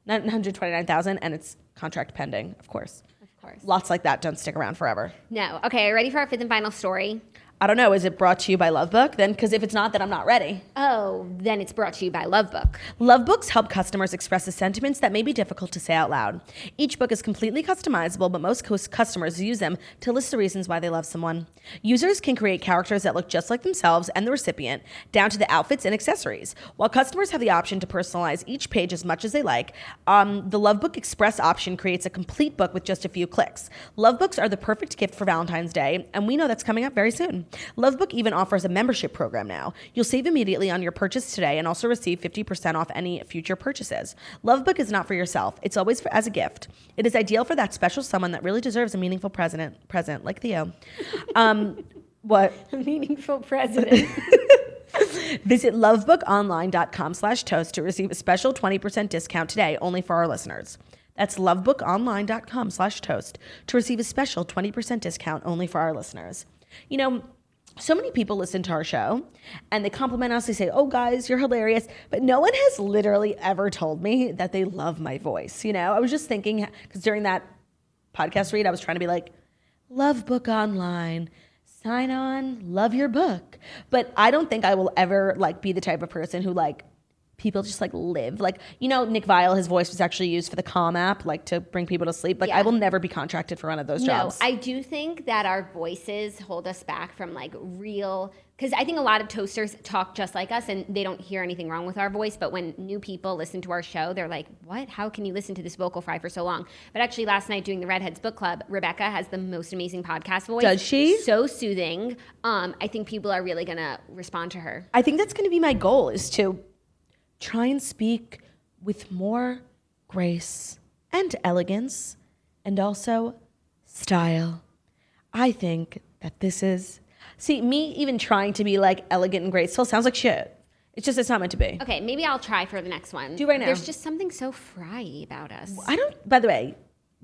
$929,000, and it's contract pending, of course. Of course. Lots like that don't stick around forever. No. Okay, are you ready for our fifth and final story? I don't know. Is it brought to you by Lovebook? Then, because if it's not, then I'm not ready. Oh, then it's brought to you by Lovebook. Lovebooks help customers express the sentiments that may be difficult to say out loud. Each book is completely customizable, but most customers use them to list the reasons why they love someone. Users can create characters that look just like themselves and the recipient, down to the outfits and accessories. While customers have the option to personalize each page as much as they like, the Lovebook Express option creates a complete book with just a few clicks. Lovebooks are the perfect gift for Valentine's Day, and we know that's coming up very soon. Lovebook even offers a membership program now. You'll save immediately on your purchase today and also receive 50% off any future purchases. Lovebook is not for yourself. It's always as a gift. It is ideal for that special someone that really deserves a meaningful present like Theo. What? A meaningful present. Visit lovebookonline.com/toast to receive a special 20% discount today only for our listeners. That's lovebookonline.com/toast to receive a special 20% discount only for our listeners. You know, so many people listen to our show and they compliment us. They say, oh, guys, you're hilarious. But no one has literally ever told me that they love my voice. You know, I was just thinking, because during that podcast read, I was trying to be like, Love Book Online, sign on, love your book. But I don't think I will ever like be the type of person who like people just like live. Like, you know, Nick Viall, his voice was actually used for the Calm app, like to bring people to sleep. Like, I will never be contracted for one of those jobs. No, I do think that our voices hold us back from like real, because I think a lot of toasters talk just like us and they don't hear anything wrong with our voice. But when new people listen to our show, they're like, what? How can you listen to this vocal fry for so long? But actually last night doing the Redheads Book Club, Rebecca has the most amazing podcast voice. Does she? So soothing. I think people are really going to respond to her. I think that's going to be my goal, is to try and speak with more grace and elegance and also style. I think that this is... See, me even trying to be like elegant and graceful sounds like shit. It's not meant to be. Okay, maybe I'll try for the next one. Do right now. There's just something so fry about us. I don't... By the way,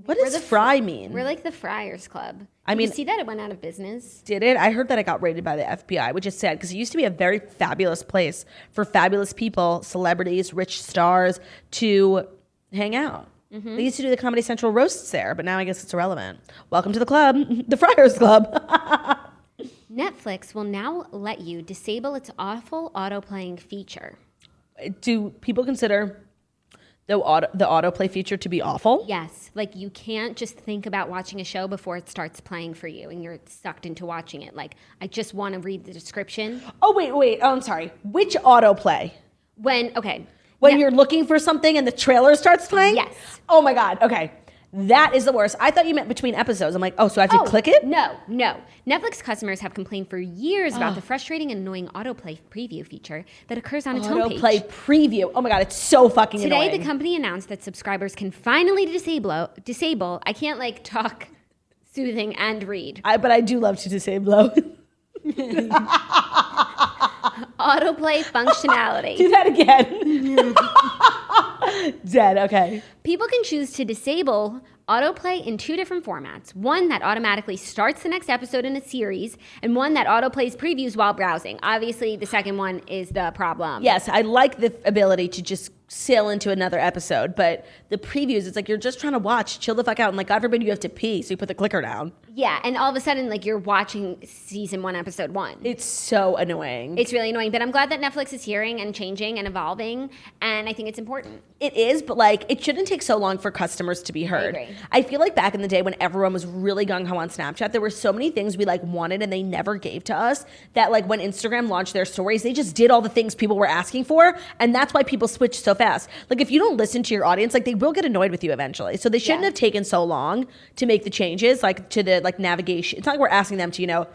what does fry mean? We're like the Friars Club. I mean, you see that it went out of business? Did it? I heard that it got raided by the FBI, which is sad because it used to be a very fabulous place for fabulous people, celebrities, rich stars to hang out. Mm-hmm. They used to do the Comedy Central roasts there, but now I guess it's irrelevant. Welcome to the club, the Friars Club. Netflix will now let you disable its awful autoplaying feature. Do people consider the autoplay feature to be awful? Yes. Like, you can't just think about watching a show before it starts playing for you and you're sucked into watching it. Like, I just want to read the description. Oh, wait. Oh, I'm sorry. Which autoplay? When you're looking for something and the trailer starts playing? Yes. Oh, my God. Okay. That is the worst. I thought you meant between episodes. I'm like, oh, so I have to click it? No. Netflix customers have complained for years about the frustrating and annoying autoplay preview feature that occurs on its homepage. Autoplay preview. Oh my God, it's so fucking annoying. Today, the company announced that subscribers can finally disable. I can't like talk soothing and read. But I do love to disable. Autoplay functionality. Do that again. Dead, okay. People can choose to disable autoplay in two different formats. One that automatically starts the next episode in a series, and one that autoplays previews while browsing. Obviously, the second one is the problem. Yes, I like the ability to just sail into another episode, but the previews, it's like you're just trying to watch, chill the fuck out, and like, God forbid you have to pee, so you put the clicker down. Yeah, and all of a sudden, like, you're watching season 1, episode 1. It's so annoying. It's really annoying, but I'm glad that Netflix is hearing and changing and evolving, and I think it's important. It is, but like, it shouldn't take so long for customers to be heard. I agree. I feel like back in the day when everyone was really gung-ho on Snapchat, there were so many things we like wanted and they never gave to us that like when Instagram launched their stories, they just did all the things people were asking for, and that's why people switched so fast. Like, if you don't listen to your audience, like, they will get annoyed with you eventually. So they shouldn't have taken so long to make the changes, like to the like navigation. It's not like we're asking them to, you know,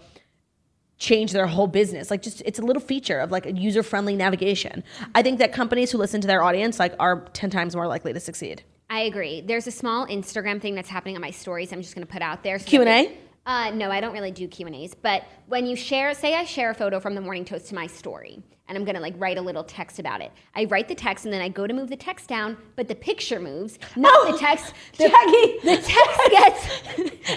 change their whole business. Like, just, it's a little feature of like a user-friendly navigation. I think that companies who listen to their audience like are 10 times more likely to succeed. I agree. There's a small Instagram thing that's happening on my stories I'm just going to put out there. So Q&A? No, I don't really do Q&As. But when you share, say I share a photo from the morning toast to my story, and I'm going to like write a little text about it. I write the text and then I go to move the text down, but the picture moves, not the text. Jackie! The text gets...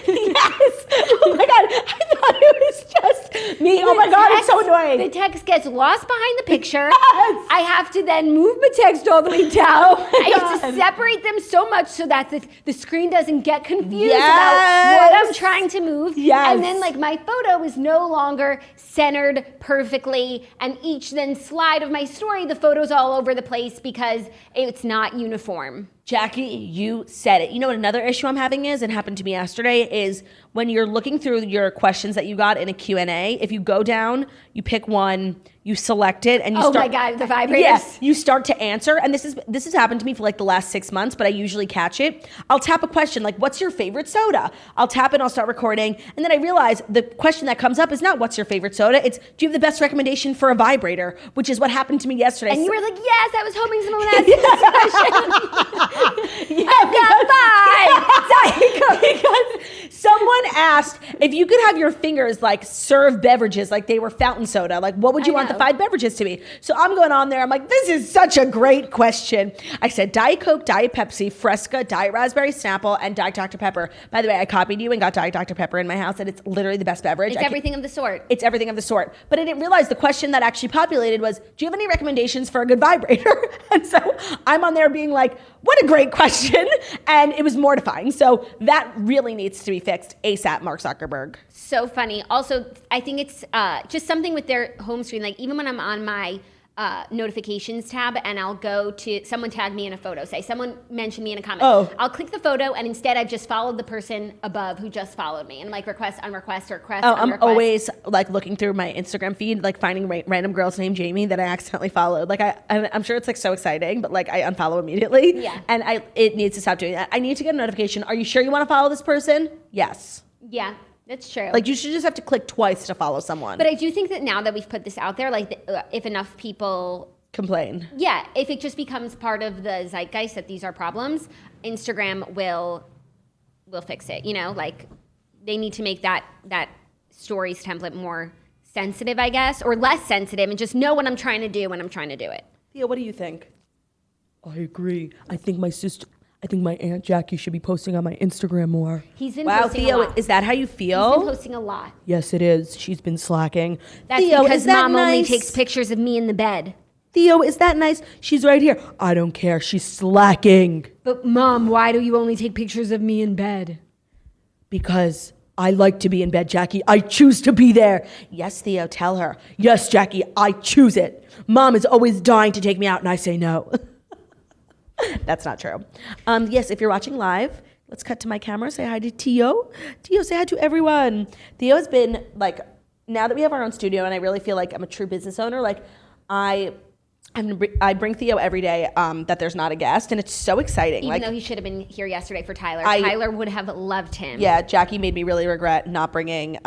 Yes! Oh my God, I thought it was just me. Oh my God, it's so annoying. The text gets lost behind the picture. Yes! I have to then move the text all the way down. I have God. to separate them so much so that the screen doesn't get confused about what I'm trying to move. Yes. And then like my photo is no longer centered perfectly, and each then slide of my story, the photo's all over the place because it's not uniform. Jackie, you said it. You know what another issue I'm having is, it happened to me yesterday, is when you're looking through your questions that you got in a Q&A, if you go down, you pick one, you select it, and you start... Oh my God, the vibrators. Yes, you start to answer, and this has happened to me for like the last 6 months, but I usually catch it. I'll tap a question like, what's your favorite soda? I'll tap it, I'll start recording, and then I realize the question that comes up is not what's your favorite soda, it's do you have the best recommendation for a vibrator, which is what happened to me yesterday. And you were like, yes, I was hoping someone would ask this question. I've got 5. Because someone asked if you could have your fingers like serve beverages like they were fountain soda, like what would you want the 5 beverages to be? So I'm going on there, I'm like, this is such a great question. I said Diet Coke, Diet Pepsi, Fresca, Diet Raspberry Snapple, and Diet Dr. Pepper. By the way, I copied you and got Diet Dr. Pepper in my house, and it's literally the best beverage. It's everything of the sort. It's everything of the sort. But I didn't realize the question that actually populated was, do you have any recommendations for a good vibrator? And so I'm on there being like, what a great question. And it was mortifying. So that really needs to be fixed ASAP, Mark Zuckerberg. So funny. Also, I think it's just something with their home screen. Like, even when I'm on my notifications tab, and I'll go to someone tag me in a photo. Say someone mentioned me in a comment. Oh. I'll click the photo, and instead I've just followed the person above who just followed me, and like request, unrequest, or request. Oh, unrequest. I'm always like looking through my Instagram feed, like finding random girls named Jamie that I accidentally followed. Like I'm sure it's like so exciting, but like I unfollow immediately. Yeah. And it needs to stop doing that. I need to get a notification. Are you sure you want to follow this person? Yes. Yeah. That's true. Like you should just have to click twice to follow someone. But I do think that now that we've put this out there, like if enough people complain. Yeah, if it just becomes part of the zeitgeist that these are problems, Instagram will fix it. You know, like they need to make that stories template more sensitive, I guess, or less sensitive, and just know what I'm trying to do when I'm trying to do it. Theo, what do you think? I agree. I think my Aunt Jackie should be posting on my Instagram more. He's been Wow, posting Theo, a lot. is that how you feel? He's been posting a lot. Yes, it is. She's been slacking. That's Theo, because is that Mom only nice? takes pictures of me in the bed. Theo, is that nice? She's right here. I don't care. She's slacking. But Mom, why do you only take pictures of me in bed? Because I like to be in bed, Jackie. I choose to be there. Yes, Theo, tell her. Yes, Jackie, I choose it. Mom is always dying to take me out, and I say no. That's not true. Yes, if you're watching live, let's cut to my camera. Say hi to Theo. Theo, say hi to everyone. Theo has been like, now that we have our own studio, and I really feel like I'm a true business owner. Like, I bring Theo every day that there's not a guest, and it's so exciting. Even like, though he should have been here yesterday for Tyler. Tyler would have loved him. Yeah, Jackie made me really regret not bringing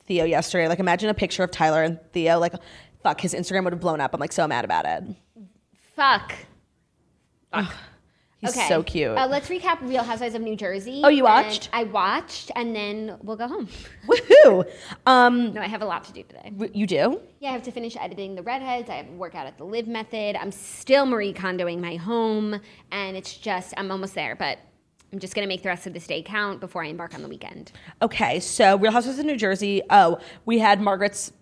Theo yesterday. Like, imagine a picture of Tyler and Theo. Like, fuck, his Instagram would have blown up. I'm like so mad about it. Fuck. He's so cute. Let's recap Real Housewives of New Jersey. Oh, you watched? I watched, and then we'll go home. Woohoo! No, I have a lot to do today. You do? Yeah, I have to finish editing the Redheads. I have to work out at the Live Method. I'm still Marie Kondoing my home, and it's just, I'm almost there, but I'm just going to make the rest of this day count before I embark on the weekend. Okay, so Real Housewives of New Jersey. Oh, we had Margaret's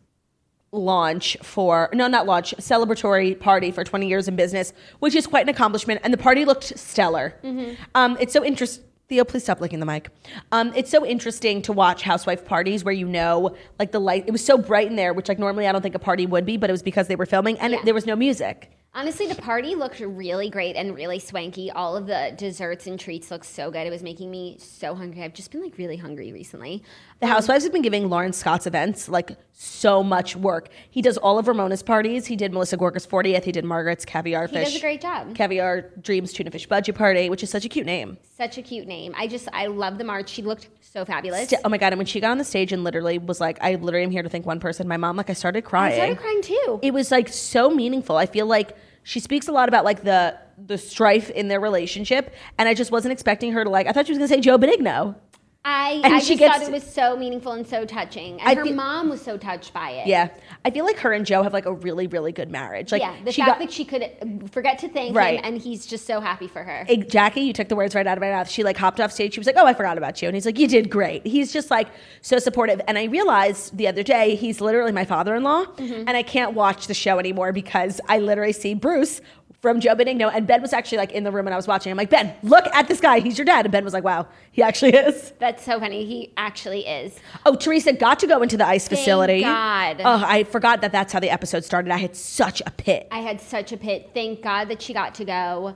celebratory party for 20 years in business, which is quite an accomplishment, and the party looked stellar. Mm-hmm. It's so interesting. Theo, please stop licking the mic. It's so interesting to watch housewife parties where, you know, like the light, it was so bright in there, which like normally I don't think a party would be, but it was because they were filming, and there was no music. Honestly, the party looked really great and really swanky. All of the desserts and treats looked so good. It was making me so hungry. I've just been like really hungry recently. The Housewives have been giving Lauren Scott's events like so much work. He does all of Ramona's parties. He did Melissa Gorga's 40th. He did Margaret's Caviar Fish. He does a great job. Caviar Dreams Tuna Fish Budget Party, which is such a cute name. Such a cute name. I love the march. She looked so fabulous. Oh my God. And when she got on the stage and literally was like, I literally am here to thank one person, my mom, like I started crying. I started crying too. It was like so meaningful. I feel like she speaks a lot about like the strife in their relationship. And I just wasn't expecting her to like, I thought she was going to say Joe Benigno. I just thought it was so meaningful and so touching. And her mom was so touched by it. Yeah. I feel like her and Joe have like a really, really good marriage. Like, yeah, the fact that she could forget to thank him, and he's just so happy for her. Jackie, you took the words right out of my mouth. She like hopped off stage. She was like, oh, I forgot about you. And he's like, you did great. He's just like so supportive. And I realized the other day, he's literally my father-in-law. Mm-hmm. And I can't watch the show anymore because I literally see Bruce from Joe Benigno, and Ben was actually like in the room when I was watching. I'm like, Ben, look at this guy. He's your dad. And Ben was like, wow, he actually is. That's so funny. He actually is. Oh, Teresa got to go into the ice facility. Thank God. Oh, I forgot that that's how the episode started. I had such a pit. Thank God that she got to go.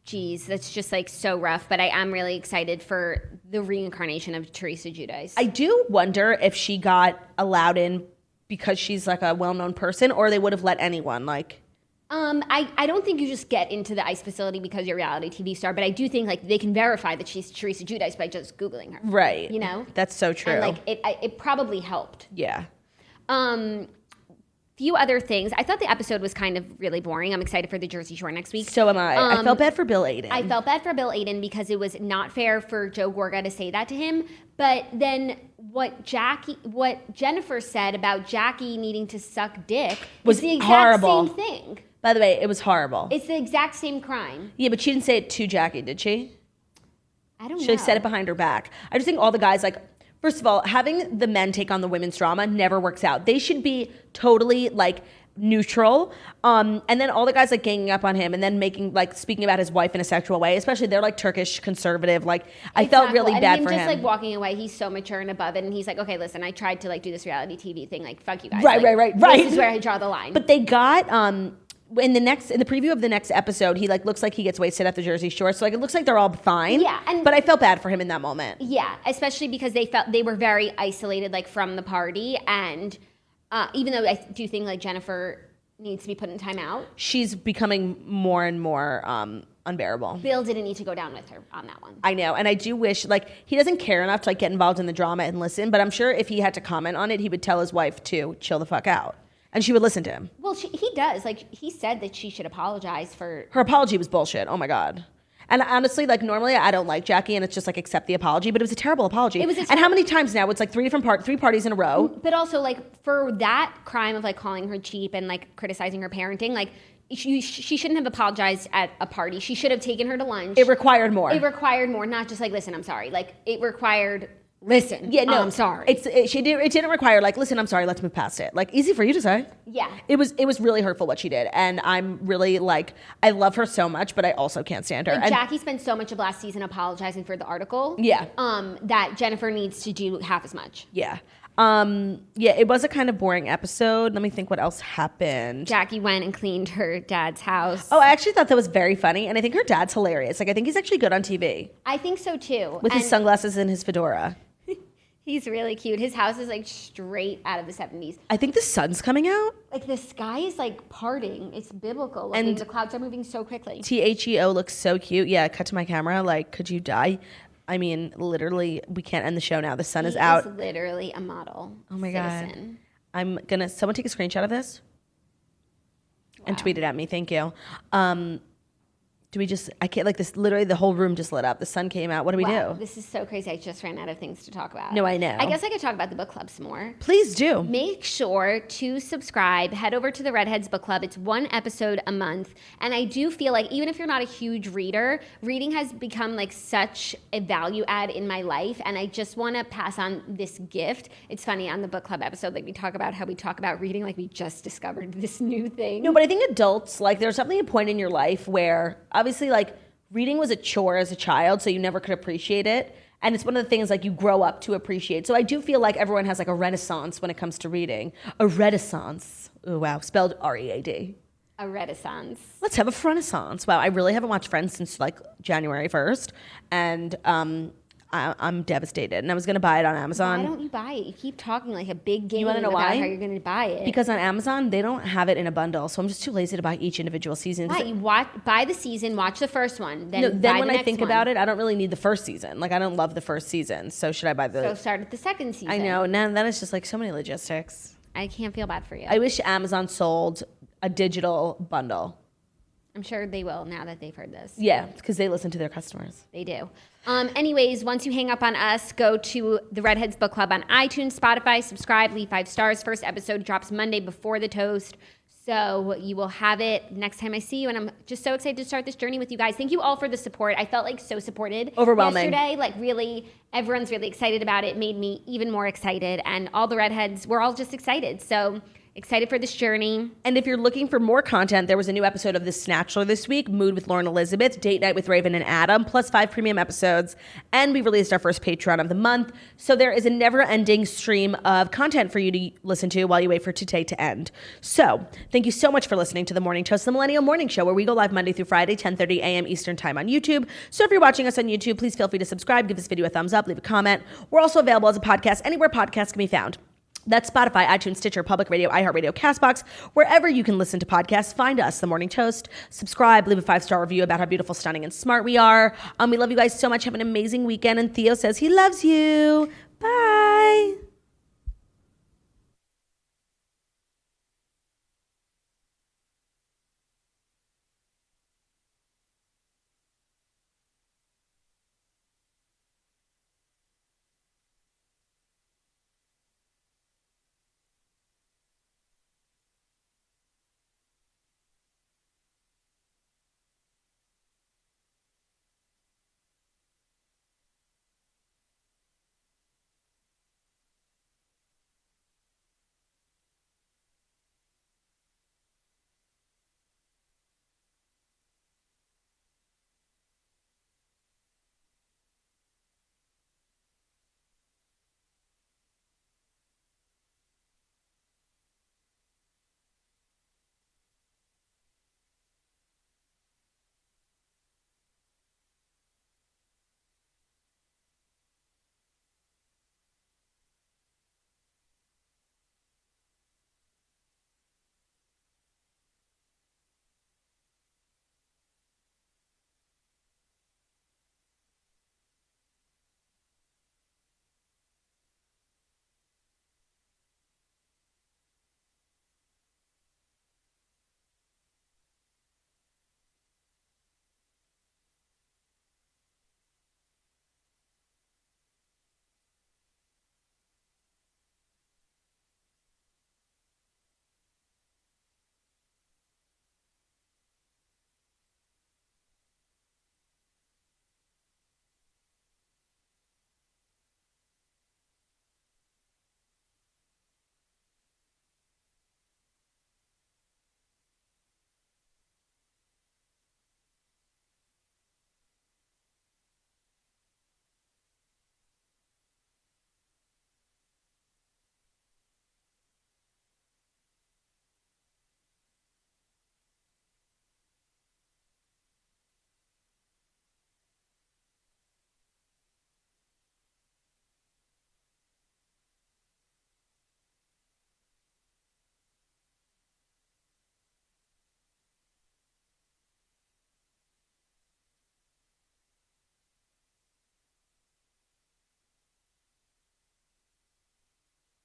Geez, that's just like so rough. But I am really excited for the reincarnation of Teresa Giudice. I do wonder if she got allowed in because she's like a well-known person, or they would have let anyone like. I don't think you just get into the ICE facility because you're a reality TV star, but I do think like they can verify that she's Teresa Giudice by just Googling her. Right. You know? That's so true. And like it probably helped. Yeah. Few other things. I thought the episode was kind of really boring. I'm excited for the Jersey Shore next week. So am I. I felt bad for Bill Aiden. I felt bad for Bill Aiden because it was not fair for Joe Gorga to say that to him. But then what Jennifer said about Jackie needing to suck dick was the exact horrible. same thing. By the way, it was horrible. It's the exact same crime. Yeah, but she didn't say it to Jackie, did she? I don't know. She said it behind her back. I just think all the guys like. First of all, having the men take on the women's drama never works out. They should be totally like neutral. And then all the guys like ganging up on him and then speaking about his wife in a sexual way, especially they're like Turkish conservative. Like I felt really bad for him. Just like walking away, he's so mature and above it. And he's like, okay, listen, I tried to like do this reality TV thing. Like, fuck you guys. Right. This is where I draw the line. But they got, in the preview of the next episode, he like looks like he gets wasted at the Jersey Shore. So like it looks like they're all fine. Yeah. But I felt bad for him in that moment. Yeah. Especially because they were very isolated like from the party. And even though I do think like Jennifer needs to be put in timeout. She's becoming more and more unbearable. Bill didn't need to go down with her on that one. I know. And I do wish, like, he doesn't care enough to, like, get involved in the drama and listen. But I'm sure if he had to comment on it, he would tell his wife to chill the fuck out. And she would listen to him. Well, he does. Like, he said that she should apologize for... Her apology was bullshit. Oh, my God. And honestly, like, normally I don't like Jackie, and it's just, like, accept the apology. But it was a terrible apology. And how many times now? It's, like, three parties in a row. But also, like, for that crime of, like, calling her cheap and, like, criticizing her parenting, like, she shouldn't have apologized at a party. She should have taken her to lunch. It required more. Not just, like, listen, I'm sorry. Like, it required... Listen, yeah, no, I'm sorry. It didn't require like, listen, I'm sorry, let's move past it. Like, easy for you to say. Yeah. It was really hurtful what she did, and I'm really like, I love her so much, but I also can't stand her. Like, and Jackie spent so much of last season apologizing for the article. Yeah. That Jennifer needs to do half as much. Yeah. It was a kind of boring episode. Let me think what else happened. Jackie went and cleaned her dad's house. Oh, I actually thought that was very funny, and I think her dad's hilarious. Like, I think he's actually good on TV. I think so too. With his sunglasses and his fedora. He's really cute. His house is like straight out of the 70s. I think the sun's coming out. Like the sky is like parting. It's biblical. Looking. And the clouds are moving so quickly. THEO looks so cute. Yeah, cut to my camera. Like, could you die? I mean, literally, we can't end the show now. The sun is out. He is literally a model. Oh my God. Someone take a screenshot of this and tweet it at me. Thank you. I can't, like, this, literally the whole room just lit up. The sun came out. What do we do? This is so crazy. I just ran out of things to talk about. No, I know. I guess I could talk about the book club some more. Please do. Make sure to subscribe. Head over to the Redheads Book Club. It's one episode a month. And I do feel like even if you're not a huge reader, reading has become like such a value add in my life. And I just want to pass on this gift. It's funny, on the book club episode, like we talk about how we talk about reading like we just discovered this new thing. No, but I think adults, like, there's definitely a point in your life where obviously, like, reading was a chore as a child, so you never could appreciate it. And it's one of the things, like, you grow up to appreciate. So I do feel like everyone has, like, a renaissance when it comes to reading. A renaissance. Oh, wow. Spelled R-E-A-D. A renaissance. Let's have a renaissance. Wow, I really haven't watched Friends since, like, January 1st. And I'm devastated. And I was going to buy it on Amazon. Why don't you buy it? You keep talking like a big game you wanna know about why? how you're going to buy it. Because on Amazon, they don't have it in a bundle. So I'm just too lazy to buy each individual season. Why? You buy the season, watch the first one, then when I think about it, I don't really need the first season. Like, I don't love the first season. So should I buy the... So start at the second season. I know. Now that is just like so many logistics. I can't feel bad for you. I wish Amazon sold a digital bundle. I'm sure they will now that they've heard this. Yeah, because they listen to their customers. They do. Anyways, once you hang up on us, go to the Redheads Book Club on iTunes, Spotify, subscribe, leave 5 stars. First episode drops Monday before the toast. So you will have it next time I see you. And I'm just so excited to start this journey with you guys. Thank you all for the support. I felt like so supported. Overwhelming. Yesterday, like really, everyone's really excited about it. It made me even more excited. And all the Redheads, we're all just excited. So excited for this journey. And if you're looking for more content, there was a new episode of The Snatchler this week, Mood with Lauren Elizabeth, Date Night with Raven and Adam, plus 5 premium episodes. And we released our first Patreon of the month. So there is a never-ending stream of content for you to listen to while you wait for today to end. So thank you so much for listening to The Morning Toast, the Millennial Morning Show, where we go live Monday through Friday, 10:30 a.m. Eastern Time on YouTube. So if you're watching us on YouTube, please feel free to subscribe, give this video a thumbs up, leave a comment. We're also available as a podcast anywhere podcasts can be found. That's Spotify, iTunes, Stitcher, Public Radio, iHeartRadio, CastBox. Wherever you can listen to podcasts, find us, The Morning Toast. Subscribe, leave a 5-star review about how beautiful, stunning, and smart we are. We love you guys so much. Have an amazing weekend. And Theo says he loves you.